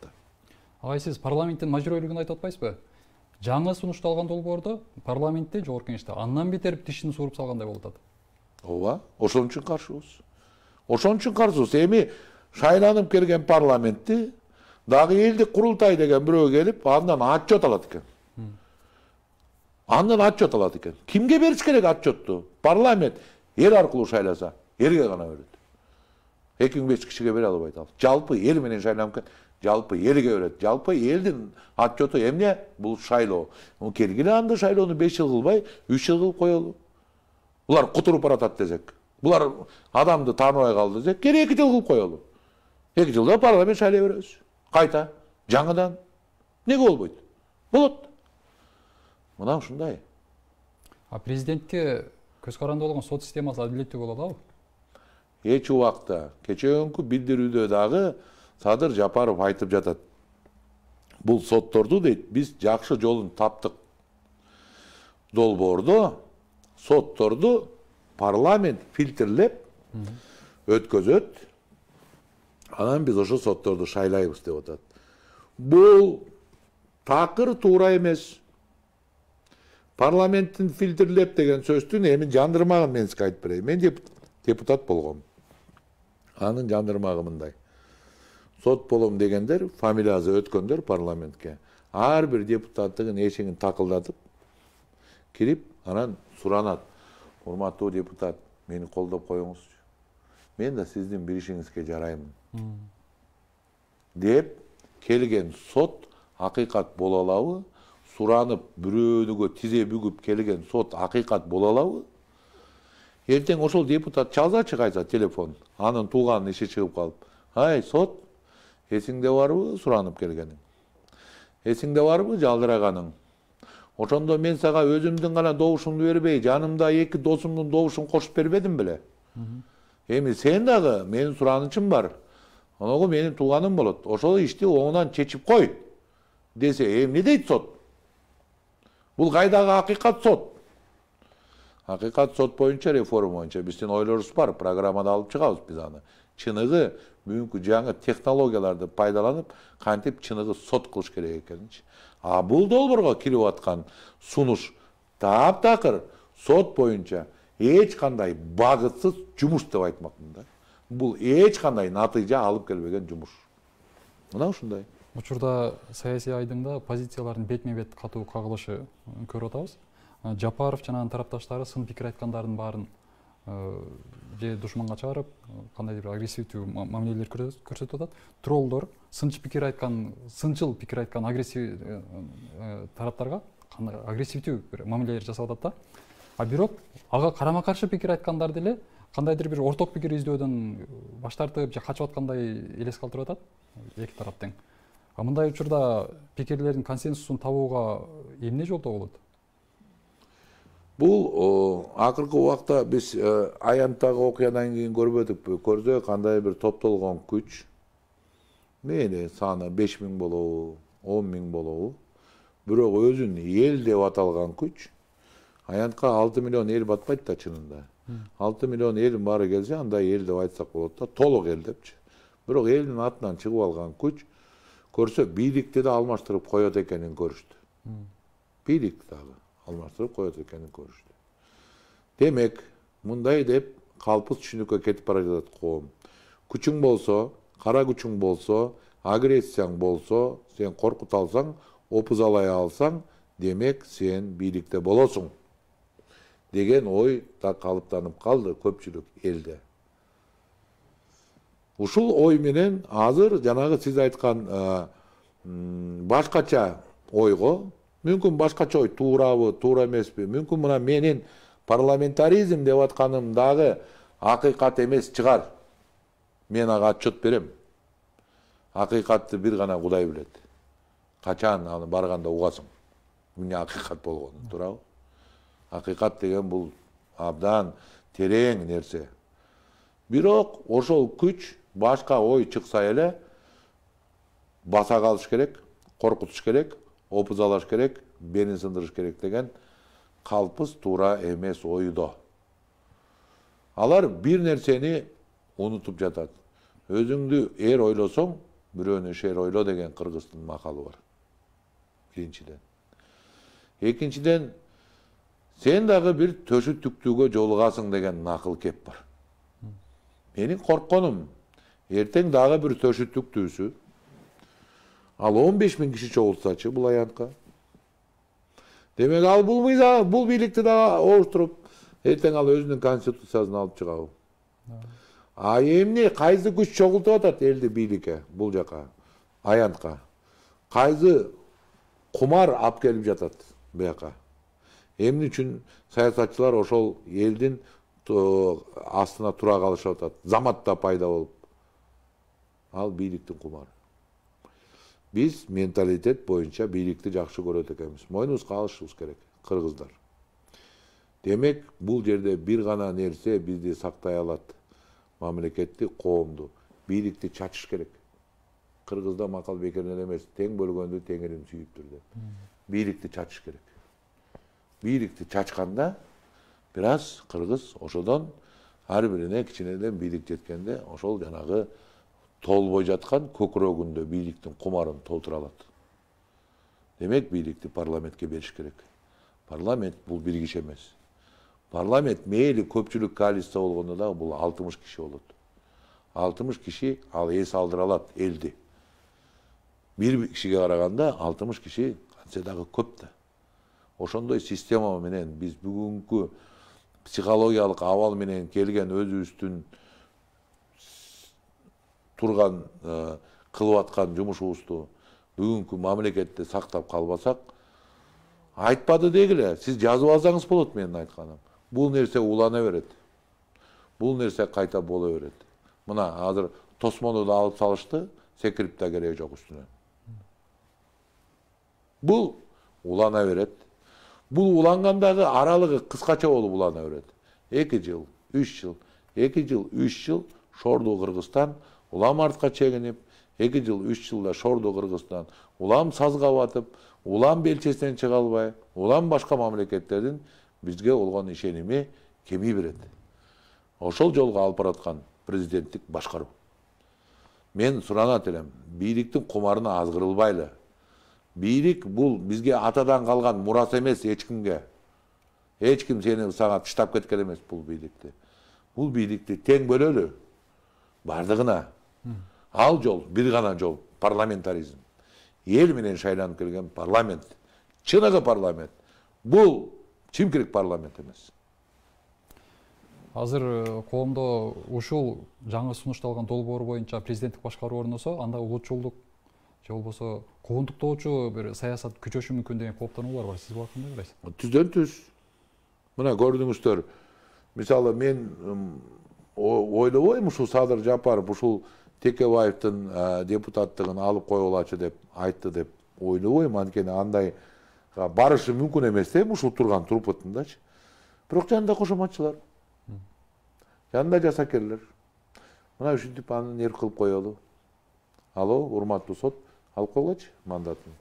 Агай, сиз парламенттин мажүрөлүгүн айтып атпайсызбы? Жаңы сунушталган долбоордо парламентте, жогорку кеңеште андан бетер тишин сууруп салгандай болуп атат. Ооба, ошон үчүн каршыбыз. Ошон үчүн каршыбыз. Эми шайланып келген парламентти дагы элдик курултай деген бирөө келип, андан отчет алат экен. Андан отчет алат экен. Кимге бериш керек отчетту? Парламент эл аркылуу шайласа, элге гана берет. 25 kişiге бере албайт ал. Жалпы эл менен шайланып, жалпы элге берет. Жалпы элдин отчету эмне? Бул шайлоо. Келгиле анда шайлоону 5 жыл кылбай, 3 жыл кылып коелу. Булар кутуруп баратат десек. Булар адамды тааныбай калды десек, кери 2 жыл кылып коелу. 2 жылда парламент шайлай беребиз. Кайта, жаңыдан. Неге болбойт? Болот. Мына ушундай. А президентке көз каранды болгон сот системасы адилеттүү болот абы? Эч убакта кечээкүнкү билдирүүдө дагы Садыр Жапаров айтып жатат. Бул сотторду дейт, биз жакшы жолун таптык. Долбоордо сотторду парламент фильтрлеп өткөзөт. Анан биз ошо сотторду шайлайбыз деп атат. Бул такыр туура эмес. Парламенттин фильтрлеп деген сөздүн эми жандырмагын мен сизге айтып берейин. Мен депутат болгом. Анын жандырмагы мындай. Сот болом дегендер, фамилиясы өткөндөр парламентке. Ар бир депутаттыгын эшигин такылдатып, кирип, анан суранат. Урматтуу депутат, мени колдоп коюңузчу. Мен да сиздин бир ишиңизге жараймын. Деп келген сот акыйкат боло алабы? Суранып, бирөөнүгө тизе бүгүп келген сот акыйкат боло алабы? Эртең ошол депутат чалзачы кайса телефон, анын тууганын иши чыгып калып. Ай, сот, эсиңде барбы суранып келгениң? Эсиңде барбы жалдыраганың? Ошондо мен сага өзүмдүн гана добушумду бербей, жанымда 2 досумдун добушун кошуп бербедим беле? Эми сен дагы менин суранычым бар. Оного менин тууганым болот. Ошол ишти оңунан чечип кой. Десе, эмне дейт сот? Бул кайдагы акыйкат сот? Акыйкат сот боюнча, реформа боюнча биздин ойлорубуз бар, программада алып чыгабыз биз аны. Чыныгы бүгүнкү жаңы технологияларды пайдаланып, кантип чыныгы сот кылыш керек экенинчи. А бул долбоорго кирип аткан сунуш таптакыр сот боюнча эч кандай багытсыз жумуш деп айтмакмын да. Бул эч кандай натыйжа алып келбеген жумуш. Мына ушундай. Учурда саясий айдыңда позициялардын бетме-бет катуу кагылышы көрүп атабыз. Жапаров жана анын тарапташтары сын пикир айткандардын баарын же душманга чыгарып, кандайдыр бир агрессивдүү мамилелер көрсөтүп атат. Троллдор сынчыл пикир айткан агрессив тараптарга агрессивдүү бир мамилелер жасап атат да. А бирок ага карама каршы пикир айткандар деле кандайдыр бир орток пикир издөөдөн баш тартып же качып аткандай элес калтырып атат эки тарап тең. А мындай учурда пикирлердин консенсусун табууга эмне жолдо болот? Бул акыркы убакта биз аянттагы окуядан кийин көрбөдүкпү? Көрсө кандай бир топтолгон күч, мейли саны 5000 болобу, 10.000 болобу, бирок өзүн эл деп аталган күч аянтка 6 миллион эл батпайт да чынында. 6 миллион элдин баары келсе, андай эл деп айтсак болот да, толук эл депчи. Бирок элдин атынан чыгып алган күч көрсө бийликти да алмаштырып коет экенин көрүштү. Бийлик дагы алмаштырып коет экенин көрүштү. Демек, мындай деп калпыз түшүнүккө кетип бара жатат коом. Күчүң болсо, кара күчүң болсо, агрессияң болсо, сен коркута алсаң, опузалай алсаң, демек сен бийликте болосуң деген ой да калыптанып калды көпчүлүк элде. Ушул ой менен азыр жанагы сиз айткан башкача ойго, мүмкүн башкача ой туурабы, туура эмеспи, мүмкүн мына менин парламентаризм деп атканым дагы акыйкат эмес чыгар. Мен ага отчет берем. Акыйкатты бир гана Кудай билет. Качан аны барганда угасың. Эмне акыйкат болгонун, туурабы? Акыйкат деген бул абдан терең нерсе. Бирок ошол күч башка ой чыкса эле баса калыш керек, коркутуш керек, опузалаш керек, белин сындырыш керек деген калпыз туура эмес ойдо. Алар бир нерсени унутуп жатат. Өзүңдү эр ойлосоң, бирөөнү шер ойло деген кыргыздын макалы бар. Биринчиден. Экинчиден, сен дагы бир төшүттүктүүгө жолугасың деген накыл кеп бар. Менин коркконум, эртең дагы бир төшүттүктүүсү, ал 15.000 киши чогултсачы бул аянтка. Демек ал бул бийликти дагы оштуруп, эртең ал өзүнүн конституциясын алып чыгабы. А эмне кайсы күч чогултуп атат элди бийликке, бул жака, аянтка. Кайсы кумар алып келип жатат буяка. Эмне үчүн саясатчылар ошол элдин астына тура калышып атат. Заматта пайда болуп. Ал бийликтин кумары. Биз менталитет боюнча бийликти жакшы көрөт экенбиз. Мойнубузга алышыбыз керек, кыргыздар. Демек, бул жерде бир гана нерсе бизди сактай алат. Мамлекетти, коомду, бийликти чачыш керек. Кыргызда макал бекеринен эмес, тең бөлгөндү теңирин сүйүптүр деп. Бийликти чачыш керек. Бийликти чачканда бир аз кыргыз ошодон ар бирине кичинеден бийлик жеткенде ошол жанагы толбой жаткан көкүрөгүндө бийликтин кумарын толтура алат. Демек, бийликти парламентке бериш керек. Парламент бул бир киши эмес. Парламент мейли көпчүлүк коалиция болгондо да бул 60 киши болот. 60 киши ал эс алдыра алат элди. Бир кишиге караганда 60 киши кантсе дагы көп да. Ошондой система менен биз бүгүнкү психологиялык абал менен келген өзүбүздүн турган кылып аткан жумушубузду бүгүнкү мамлекетте сактап калбасак, айтпады дегиле, сиз жазып алсаңыз болот менин айтканым. Бул нерсе улана берет. Бул нерсе кайта боло берет. Мына азыр тосмону да алып салышты, секирип да кереги жок үстүнө. Бул улана берет. Бул улангандагы аралыгы кыскача болуп улана берет. 2 жыл, 3 жыл, 2 жыл, 3 жыл Шорду Кыргызстан улам артка чегинип, 2 жыл, 3 жылда Шорду Кыргызстан улам сазга батып, улам белчесинен чыга албай, улам башка мамлекеттердин бизге болгон ишеними кеми берет. Ошол жолго алып бараткан президенттик башкаруу. Мен суранат элем, бийликтин кумарына азгырылбайлы. Бийлик бул бизге атадан калган мурас эмес эч кимге. Эч ким сени сага таштап кеткен эмес бул бийликти. Бул бийликти тең бөлөлү. Бардыгына. Ал жол, бир гана жол, парламентаризм. Эл менен шайланып келген парламент. Чыныгы парламент. Бул чимкирик парламент эмес. Азыр коомдо ушул жаңы сунушталган долбоор боюнча президенттик башкаруу орносо, анда улутчулдук же болбосо куугунтуктоочу бир саясат күчөшү мүмкүн деген кооптонуулар бар. Сиз буга кандай карайсыз? Түздөн түз. Мына көрдүңүздөр. Мисалы мен ойлобойм ушул Садыр Жапаров ушул Текебаевдин депутаттыгын алып койгулачы деп айтты деп ойлобойм. Анткени андай барышы мүмкүн эмес дейм ушул турган турпутундачы. Бирок жанында кошоматчылар. Жанында жасакерлер. Мына ушинтип аны нер кылып коелу. Алло, урматтуу сот, алып койгулачы мандатын.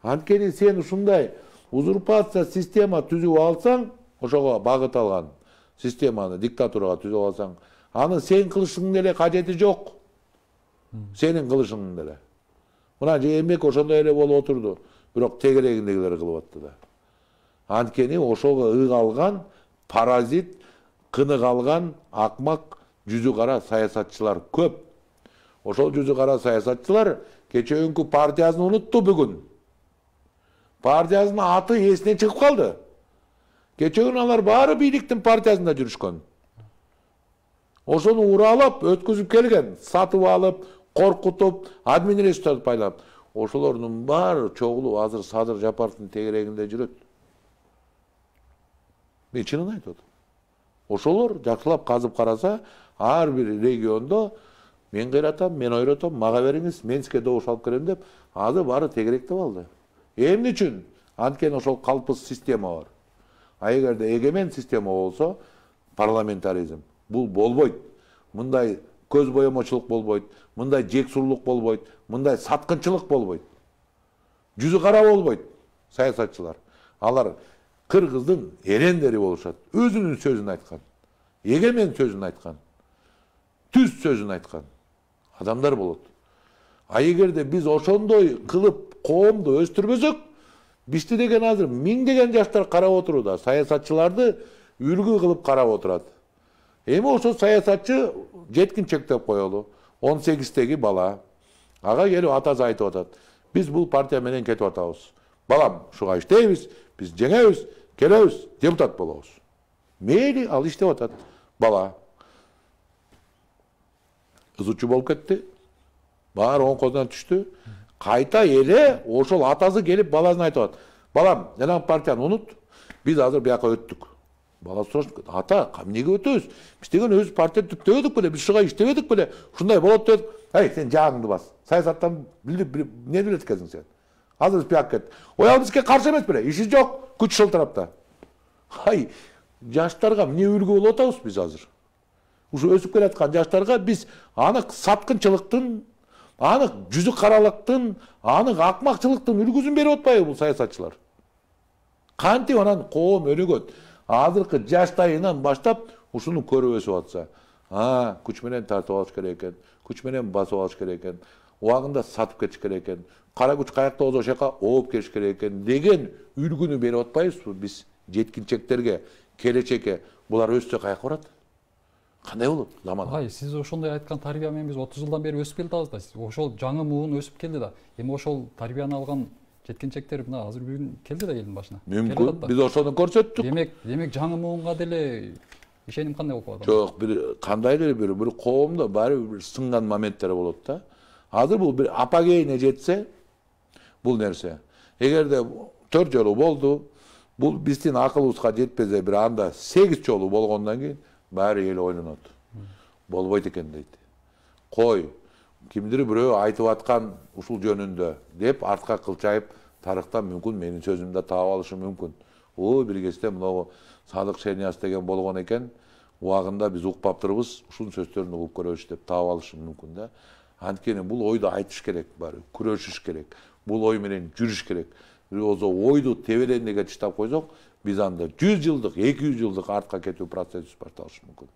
Анткени сен ушундай узурпация система түзүп алсаң, ошого багыт алган системаны диктатурага түзүп алсаң, аны сен кылышыңдын деле кажети жок. Сенин кылышыңдын деле. Мына Жээнбек ошондой эле болуп отурду, бирок тегерегиндегилер кылып атты да. Анткени ошого ык алган паразит, кынык алган акмак жүзү кара саясатчылар көп. Ошол жүзү кара саясатчылар кечээкү партиясын унутту бүгүн. Партиясынын аты эсинен чыгып калды. Кечөөн алар баары бийликтин партиясында жүрүшкөн. Ошону уралап, өткүзүп келген, сатып алып, коркутуп, администрация байлап. Ошолордун баары чогулуп азыр Садыр Жапаровдун тегерегинде жүрөт. Мен чынын айтып атам. Ошолор жакшылап казып караса, ар бир региондо мен кыйратам, мен ойротом, мага бериңиз, мен сизге добуш алып келем деп, азыр баары тегеректеп алды. Эмне үчүн? Анткени ошол калпсыз система бар. А эгерде эгемен система болсо, парламентаризм бул болбойт. Мындай көз боемочулук болбойт, мындай жексурлук болбойт, мындай саткынчылык болбойт. Жүзү кара болбойт саясатчылар. Алар кыргыздын эрендери болушат. Өзүнүн сөзүн айткан. Эгемен сөзүн айткан. Түз сөзүн айткан адамдар болот. А эгерде биз ошондой кылып коомду өстүрбөсөк, бизди деген азыр миңдеген жаштар карап отуруда, саясатчыларды үлгү кылып карап отурат. Эми ошо саясатчы жеткинчек деп коелу. 18-теги бала. Ага келип атасы айтып атат. Биз бул партия менен кетип атабыз. Балам, ушуга иштейбиз, биз жеңебиз, келебиз, депутат болобуз. Мейли, ал иштеп атат. Бала. ызычу болуп кетти. Баары оң колунан түштү. Кайта эле ошол атасы келип баласына айтып атат. Балам, жанагы партияны унут. Биз азыр бияка өттүк. Бала сурашып, ата, эмнеге өтөбүз? Биз деген өз партия түптөбөдүк беле, биз ушуга иштебедик беле? Ушундай болот дедик. Эй, сен жаагыңды бас. Саясаттан эмне билет экенсиң сен? Азыр биз бияка кеттик. Ой, ал бизге каршы эмес беле? Иши жок, күч ушул тарапта. Ай, жаштарга эмне үлгү болуп атабыз биз азыр? Ушу өсүп келаткан жаштарга биз анык саткынчылыктын, анык жүзү каралыктын, анык акмакчылыктын үлгүсүн берип атпайбы бул саясатчылар? Кантип анан коом өнүгөт? Азыркы жаштайынан баштап ушуну көрүп өсүп атса, күч менен тартып алыш керек экен, күч менен басып алыш керек экен, убагында сатып кетиш керек экен, кара күч каякта болсо ошол жака ооп келиш керек экен деген үлгүнү берип атпайбызбы биз жеткинчектерге, келечекке? Булар өссө каяка барат? Кандай болот заман? Ай, сиз ошондой айткан тарбия менен биз 30 жылдан бери өсүп келатабыз да. Ошол жаңы муун өсүп келди да. Эми ошол тарбияны алган жеткинчектер мына азыр бүгүн келди да элдин башына. Мүмкүн, биз ошону көрсөттүк. Демек жаңы муунга деле ишеним кандай болуп калат? Жок, бир кандайдыр бир коомдо баары бир сынган моменттер болот да. Азыр бул бир апогейине жетсе, бул нерсе. Эгерде 4 жолу болду, бул биздин акылыбызга жетпесе бир анда 8 жолу болгондон кийин баары эл ойлонот. Болбойт экен дейт. Кой, кимдир бирөө айтып аткан ушул жөнүндө деп артка кылчайып тарыхтан мүмкүн менин сөзүмдү таап алышы мүмкүн. Бир кезде могу Садык Шернияз деген болгон экен, убагында биз укпаптырбыз, ушунун сөздөрүн угуп көрөбүз деп таап алышы мүмкүн да. Анткени бул ойду айтыш керек, баары күрөшүш керек. Бул ой менен жүрүш керек. Бир болсо ойду тебелендиге таштап койсок, биз анда 100 жылдык, 200 жылдык артка кетүү процесси башталышы мүмкүн.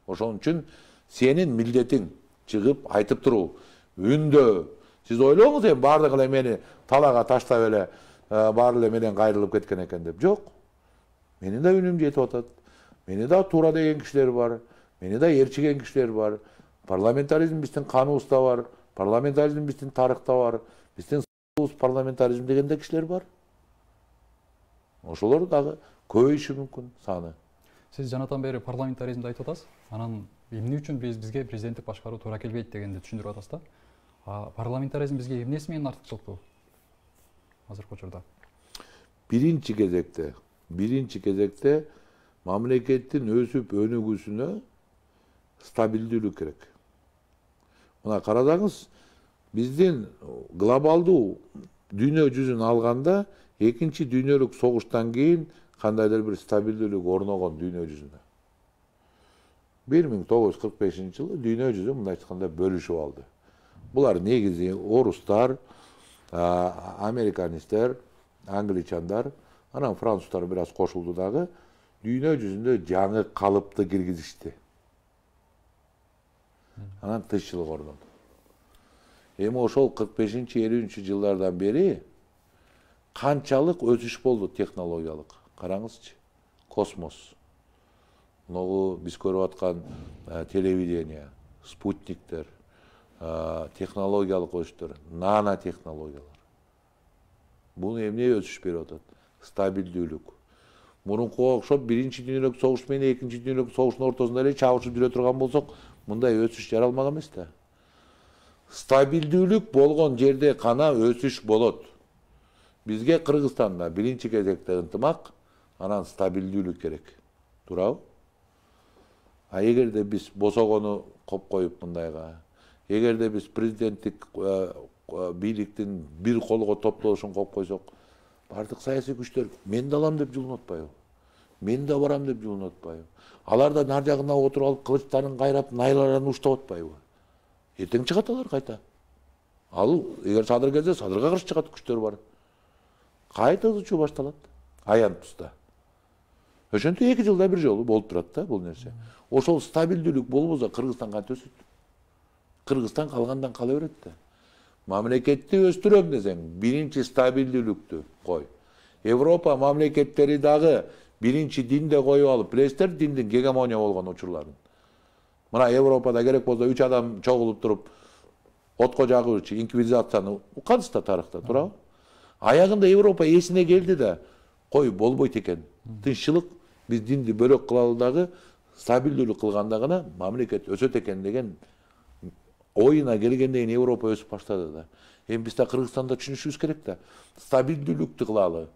Ошон үчүн сенин милдетиң чыгып айтып туруу, үндөө. Сиз ойлоңуз эми баардыгы эле мени талаага таштап эле баары эле менен кайрылып кеткен экен деп. Жок. Менин да үнүм жетип атат. Мени да туура деген кишилер бар. Мени да ээрчиген кишилер бар. Парламентаризм биздин каныбызда бар. Парламентаризм биздин тарыхта бар. Биздин парламентаризм дегенде кишилер бар. Ошолор дагы көбөйүшү мүмкүн саны. Сиз жанатан бери парламентаризмди айтып атасыз. Анан эмне үчүн бизге президенттик башкаруу туура келбейт дегенди түшүндүрүп атасыз да. Парламентаризм бизге эмнеси менен артыкчылыктуу азыркы учурда? Биринчи кезекте мамлекеттин өсүп өнүгүүсүнө стабилдүүлүк керек. Мына карасаңыз, биздин глобалдуу дүйнө жүзүн алганда экинчи дүйнөлүк согуштан кийин кандайдыр бир стабилдүүлүк орногон дүйнө жүзүнө. 1945-жылы дүйнө жүзү мындай айтканда бөлүшүп алды. Булар негизи орустар, американисттер, англичандар, анан француздар бир аз кошулду дагы, дүйнө жүзүндө жаңы калыпты киргизишти. Анан тынччылык орноду. Эми ошол 45-50 жылдардан бери канчалык өсүш болду технологиялык? Караңызчы. Космос. Могу биз көрүп аткан телевидение, спутниктер, технологиялык өсүштөр, нанотехнологиялар. Бул эмне өсүш берип атат? Стабилдүүлүк. Мурункуга окшоп биринчи дүйнөлүк согуш менен экинчи дүйнөлүк согуштун ортосунда эле чабышып жүрө турган болсок, мындай өсүш жаралмак эмес да. Стабилдүүлүк болгон жерде гана өсүш болот. Бизге Кыргызстанда биринчи кезекте ынтымак, анан стабилдүүлүк керек. Туурабы? А эгерде биз босогону коп коюп мындайга, эгерде биз президенттик бийликтин бир колго топтолушун коп койсок, бардык саясий күчтөр мен да алам деп жулунуп атпайбы? Мен да барам деп жулунуп атпайбы? Алар да нар жагына отуруп алып кылычтарын кайрап, найларын уштап атпайбы? Эртең чыгат алар кайта. Ал эгер садыр келсе, садырга каршы чыгат күчтөр бар. Кайта ызычуу башталат. Аян туста. Ошентип 2 жылда бир жолу болуп турат да бул нерсе. Ошол стабилдүүлүк болбосо Кыргызстан кантип өсөт? Кыргызстан калгандан кала берет да. Мамлекетти өстүрөм десең, биринчи стабилдүүлүктү кой. Европа мамлекеттери дагы биринчи динде коюп алып, билесиздер диндин гегемония болгон учурларын. Мына Европада керек болсо 3 адам чогулуп туруп отко жагуучу инквизицияны уккансыз да тарыхта, туурабы? Аягында Европа эсине келди да, кой болбойт экен. Тынччылык, биз динди бөлөк кылалы дагы стабилдүүлүк кылганда гана мамлекет өсөт экен деген Oyuna gelгенден Европа өсүп баштады да. Эми биз да Кыргызстанда түшүнүшүбүз керек да. Стабилдүүлүктү кылалы.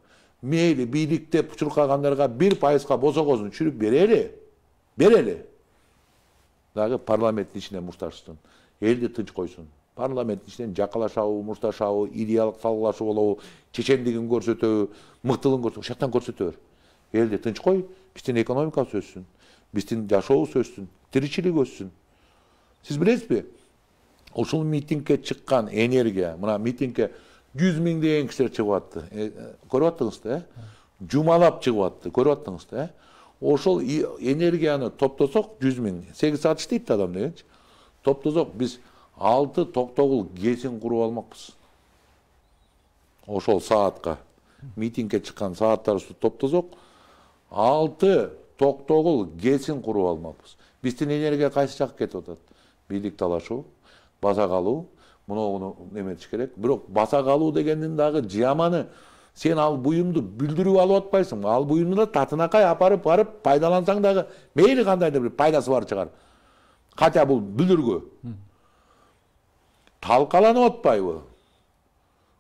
Мейли бийликте чуркагандарга 1%га босогосун түшүрүп берели. Берели. Дагы парламенттин ичине мушташсын. Элди тынч койсун. Парламенттин ичинен жакалашабы, мушташабы, идеялык салгылашуу болобу, чечендигин көрсөтөбү, мыктылыгын көрсөтөбү, ошоктон көрсөтө бер. Элди тынч кой, биздин экономикабыз өссүн, биздин жашообуз өссүн, тиричилик өссүн. Сиз билесизби? Ушул митингге чыккан энергия, мына митингге 100 миңдеген кишилер чыгып атты. Көрүп аттыңыз да, жумалап чыгып атты. Көрүп аттыңыз да. Ошол энергияны топтосок 100 миң, 8 саат иштейт да адам дегенчи. Топтосок биз 6 токтогул кесин куруп алмакпыз. Ошол саатка митингге чыккан сааттарыбызды топтосок 6 токтогул кесин куруп алмакпыз. Биздин энергия кайсы жакка кетип атат? Бийлик талашуу, баса калуу, муну неметиш керек. Бирок баса калуу дегендин дагы жаманы, сен ал буюмду бүлдүрүп алып атпайсың. Ал буюмду да татынакай апарып барып пайдалансаң дагы мейли кандайдыр бир пайдасы бар чыгар. Катя бул бүлдүргө. Талкаланып атпайбы?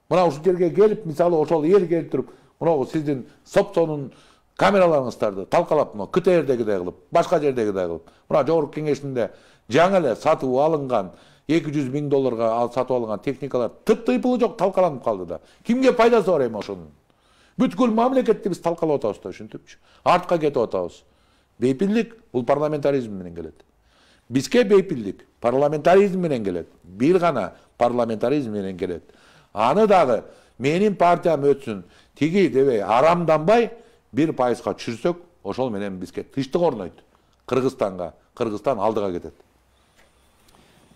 Мына ушул жерге келип, мисалы ошол эл келип туруп, мына сиздин Сопсонун камераларыңыздарды талкалап, мына КТРдегидей кылып, башка жердегидей кылып, мына жогорку кеңешинде жаңы эле сатып алынган 200 миң долларга сатып алынган техникалар тыйпылы жок талкаланып калды да. Кимге пайдасы бар эми ошонун? Бүткүл мамлекетти биз талкалап атабыз да, ушинтипчи. Артка кетип атабыз. Бейпилдик бул парламентаризм менен келет. Бизге бейпилдик парламентаризм менен келет. Бир гана парламентаризм менен келет. Аны дагы менин партиям өтсүн, тиги дебей арамданбай 1%га түшүрсөк, ошол менен бизге тынчтык орнойт. Кыргызстанга, Кыргызстан алдыга кетет.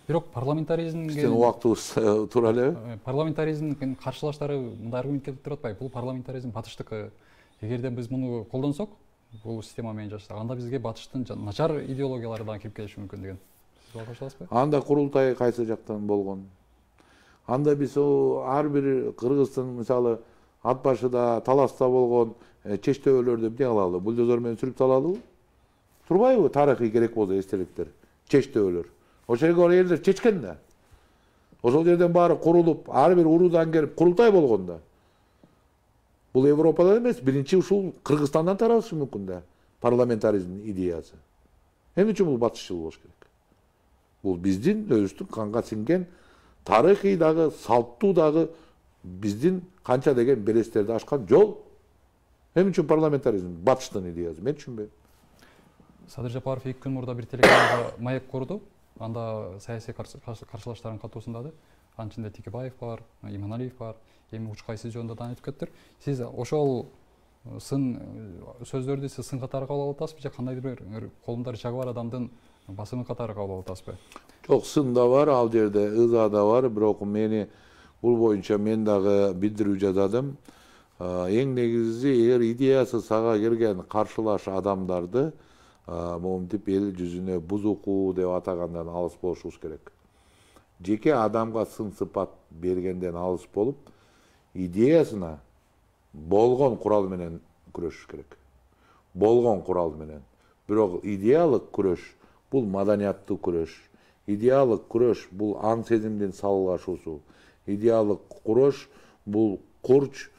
Бирок парламентаризмге Биздин убактыбыз тура элеби? Парламентаризмдин каршылаштары мындай аргумент келип туруп атпайбы? Бул парламентаризм батыштыкы. Эгерде биз муну колдонсок, бул система менен жашасак, анда бизге батыштын начар идеологиялары дагы кирип келиши мүмкүн деген. Сиз буга кошуласызбы? Анда курултай кайсы жактан болгон? Анда биз ар бир Кыргыздын мисалы ат башыда, таласта болгон чечтөбөлөрдү эмне кылалы? Бульдозер менен сүрүп салалыбы? Турбайбы тарыхый керек болсо эстеликтер, чечтөбөлөр. Ошол жерге элдер чечкен да. Ошол жерден баары курулуп, ар бир уруудан келип курултай болгон да. Бул Европадан эмес, биринчи ушул Кыргызстандан таралышы мүмкүн да. Парламентаризмдин идеясы. Эмне үчүн бул батышчыл болуш керек? Бул биздин өзүбүздүн канга сиңген тарыхый дагы, салттуу дагы биздин канча деген белестерди ашкан жол. Эмне үчүн парламентаризм батыштын идеясы? Мен түшүнбөйм. Садыр Жапаров 2 күн мурда бир телеканалда маек курду. Анда саясий каршылаштардын катуусунда анын Текебаев бар, Иманалиев бар, эми учкайсы жөнүндө да айтып кеттир. Сиз ошол сын сөздөрдү сиз сын катары кабыл алып атасызбы же кандайдыр бир колунда рычагы бар адамдын басымы катары кабыл алып атасызбы? Жок, сын да бар, ал жерде ыза да бар, бирок мени бул боюнча мен дагы билдирүү жаздым. Эң негизи, эгер идеясы сага келген каршылаш адамдарды момтип эл жүзүнө бузуку деп атагандан алыс болушубуз керек. Жеке адамга сын сыпат бергенден алыс болуп, идеясына болгон курал менен күрөшүш керек. Болгон курал менен. Бирок идеялык күрөш бул маданияттуу күрөш. Идеялык күрөш бул аң сезимдин салгылашуусу. Идеялык күрөш бул курч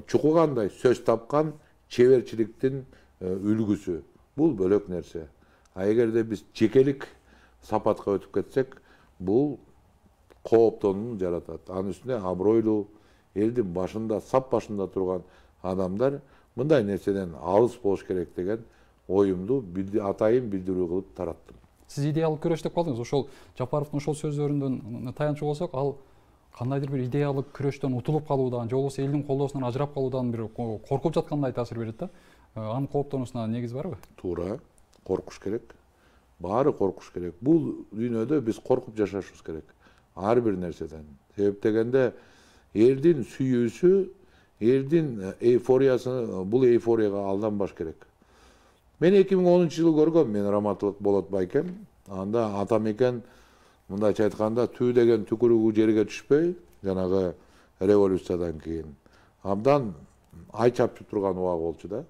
чукугандай сөз тапкан чеберчиликтин үлгүсү. Бул бөлөк нерсе. Эгерде биз жекелик сапатка өтүп кетсек, бул кооптонуу жаратат. Анын үстүнө абройлуу элдин башында, сап башында турган адамдар мындай нерседен алыс болуш керек деген оюмду атайын билдирүү кылып тараттым. Сиз идеялык күрөш деп калдыңыз. Ошол Жапаровдун ошол сөздөрүнөн таянчу болсок, ал кандайдыр бир идеялык күрөштөн утулуп калуудан, же болбосо элдин колдоосунан ажырап калуудан бир коркуп жаткандай таасир берет да. Анын кооптонуусуна негиз барбы? Туура, коркуш керек. Баары коркуш керек. Бул дүйнөдө биз коркуп жашашыбыз керек. Ар бир нерседен. Себеп дегенде элдин сүйүүсү, элдин эйфориясы, бул эйфорияга алданбаш керек. Мен 2010-жылы көргөм, мен Раматылык Болот Байкем. Анда атамекен мындайча айтканда түү деген түкүрүгү жерге түшпөй, жанагы революциядан кийин абдан ай чапчып турган убак болчу да.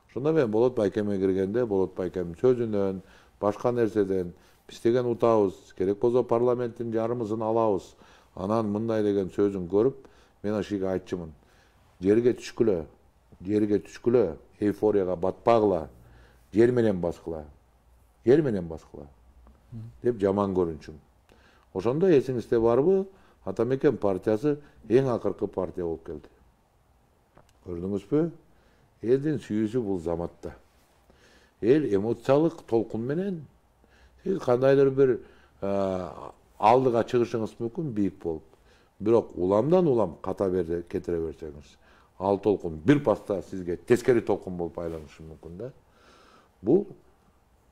Ошондо мен Болот Байкемге киргенде, Болот Байкем сөзүнөн, башка нерседен Истеген утабыз, керек болсо парламенттин жарымысын алабыз. Анан мындай деген сөзүн көрүп, мен ашыга айтчумун. Жерге түшкүлө, эйфорияга батпагыла, жер менен баскыла. Деп жаман көрүнчүм. Ошондо эсиңизде барбы, Атамекен партиясы эң акыркы партия болуп келди. Көрдүңүзбү? Элдин сүйүүсү бул заматта. Эл эмоциялык толкун менен сиз кандайдыр бир алдыга чыгышыңыз мүмкүн бийик болуп. Бирок уламдан улам ката кетире берсеңиз, ал толкун бир паста сизге тескери толкун болуп айланышы мүмкүн да. Бул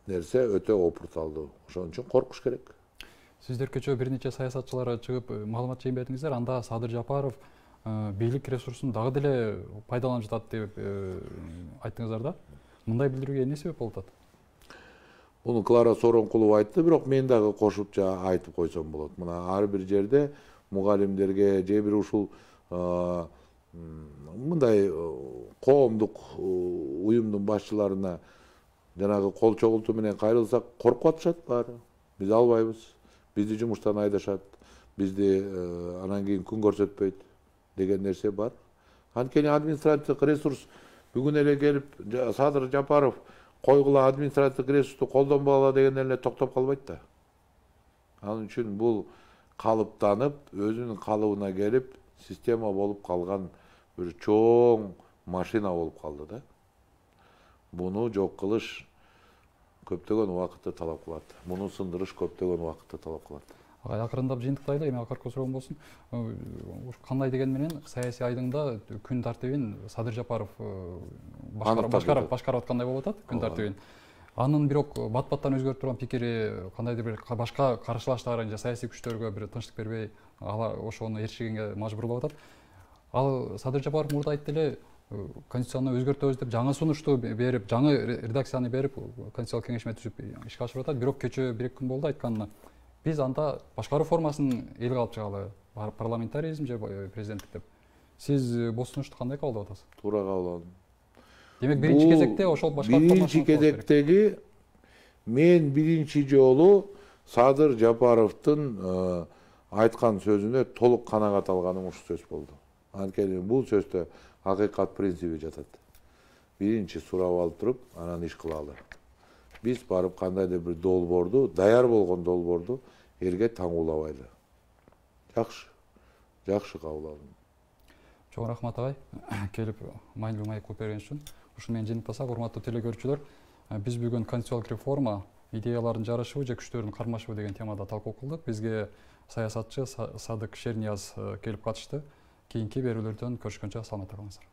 нерсе өтө опурталдуу. Ошон үчүн коркуш керек. Сиздер кечээ бир нече саясатчылар чыгып маалымат жыйын бердиңиздер. Анда Садыр Жапаров бийлик ресурсун дагы деле пайдаланып жатат деп айттыңыздар да. Мындай билдирүүгө эмне себеп болуп атат? Буну Клара Соронкулова айтты, бирок мен дагы кошупча айтып койсом болот. Мына ар бир жерде мугалимдерге же бир ушул мындай коомдук уюмдун башчыларына жанагы кол чогултуу менен кайрылсак коркуп атышат баары. Биз албайбыз. Бизди жумуштан айдашат. Бизди анан кийин күн көрсөтпөйт деген нерсе бар. Анткени административдик ресурс бүгүн эле келип Садыр Жапаров койгула административдик ресурсту колдонбогула деген эле токтоп калбайт да. Ал үчүн бул калыптанып, өзүнүн калыбына келип, система болуп калган бир чоң машина болуп калды да. Буну жок кылыш көптөгөн убакытты талап кылат. Муну сындырыш көптөгөн убакытты талап кылат. Акырындап жыйынтыктайлы, эми акыркы суроом болсун. Кандай деген менен саясий айдыңда күн тартибин Садыр Жапаров башкарып аткандай болуп атат, күн тартибин. Анын бирок бат-баттан өзгөрүп турган пикири кандайдыр бир башка каршылаштар же саясий күчтөргө бир тынчтык бербей, ошону ээрчигенге мажбур болуп атат. Ал Садыр Жапаров мурда айтты эле, конституцияны өзгөртөбүз деп жаңы сунушту берип, жаңы редакцияны берип, конституциялык кеңешме түзүп ишке ашырып атат. Бирок кечээ 1-2 күн болду айтканына. Биз анда башкаруу формасын элге алып чыгалы, парламентаризм же президенттик деп. Сиз бул сунушту кандай кабылдап атасыз? Туура кабыл алдым. Демек биринчи кезекте ошол башкаруу формасын. Биринчи кезектеги мен биринчи жолу Садыр Жапаровдун айткан сөзүнө толук канагат алганым ушул сөз болду. Анткени бул сөздө акыйкат принциби жатат. Биринчи сурап алып туруп, анан иш кылалы. Биз барып кандайдыр бир долбоорду, даяр болгон долбоорду элге таңуулабайлы. Жакшы кабыл алдым. Чоң рахмат агай, келип маанилүү маек кылып бергениңиз үчүн. Ушуну менен жыйынтыктасак, урматтуу телекөрүүчүлөр, биз бүгүн конституциялык реформа, идеялардын жарышыбы же күчтөрдүн кармашыбы деген темада талкуу кылдык. Бизге саясатчы Садык Шернияз келип катышты. Кийинки берүүлөрдөн көрүшкөнчө саламатта калыңыздар.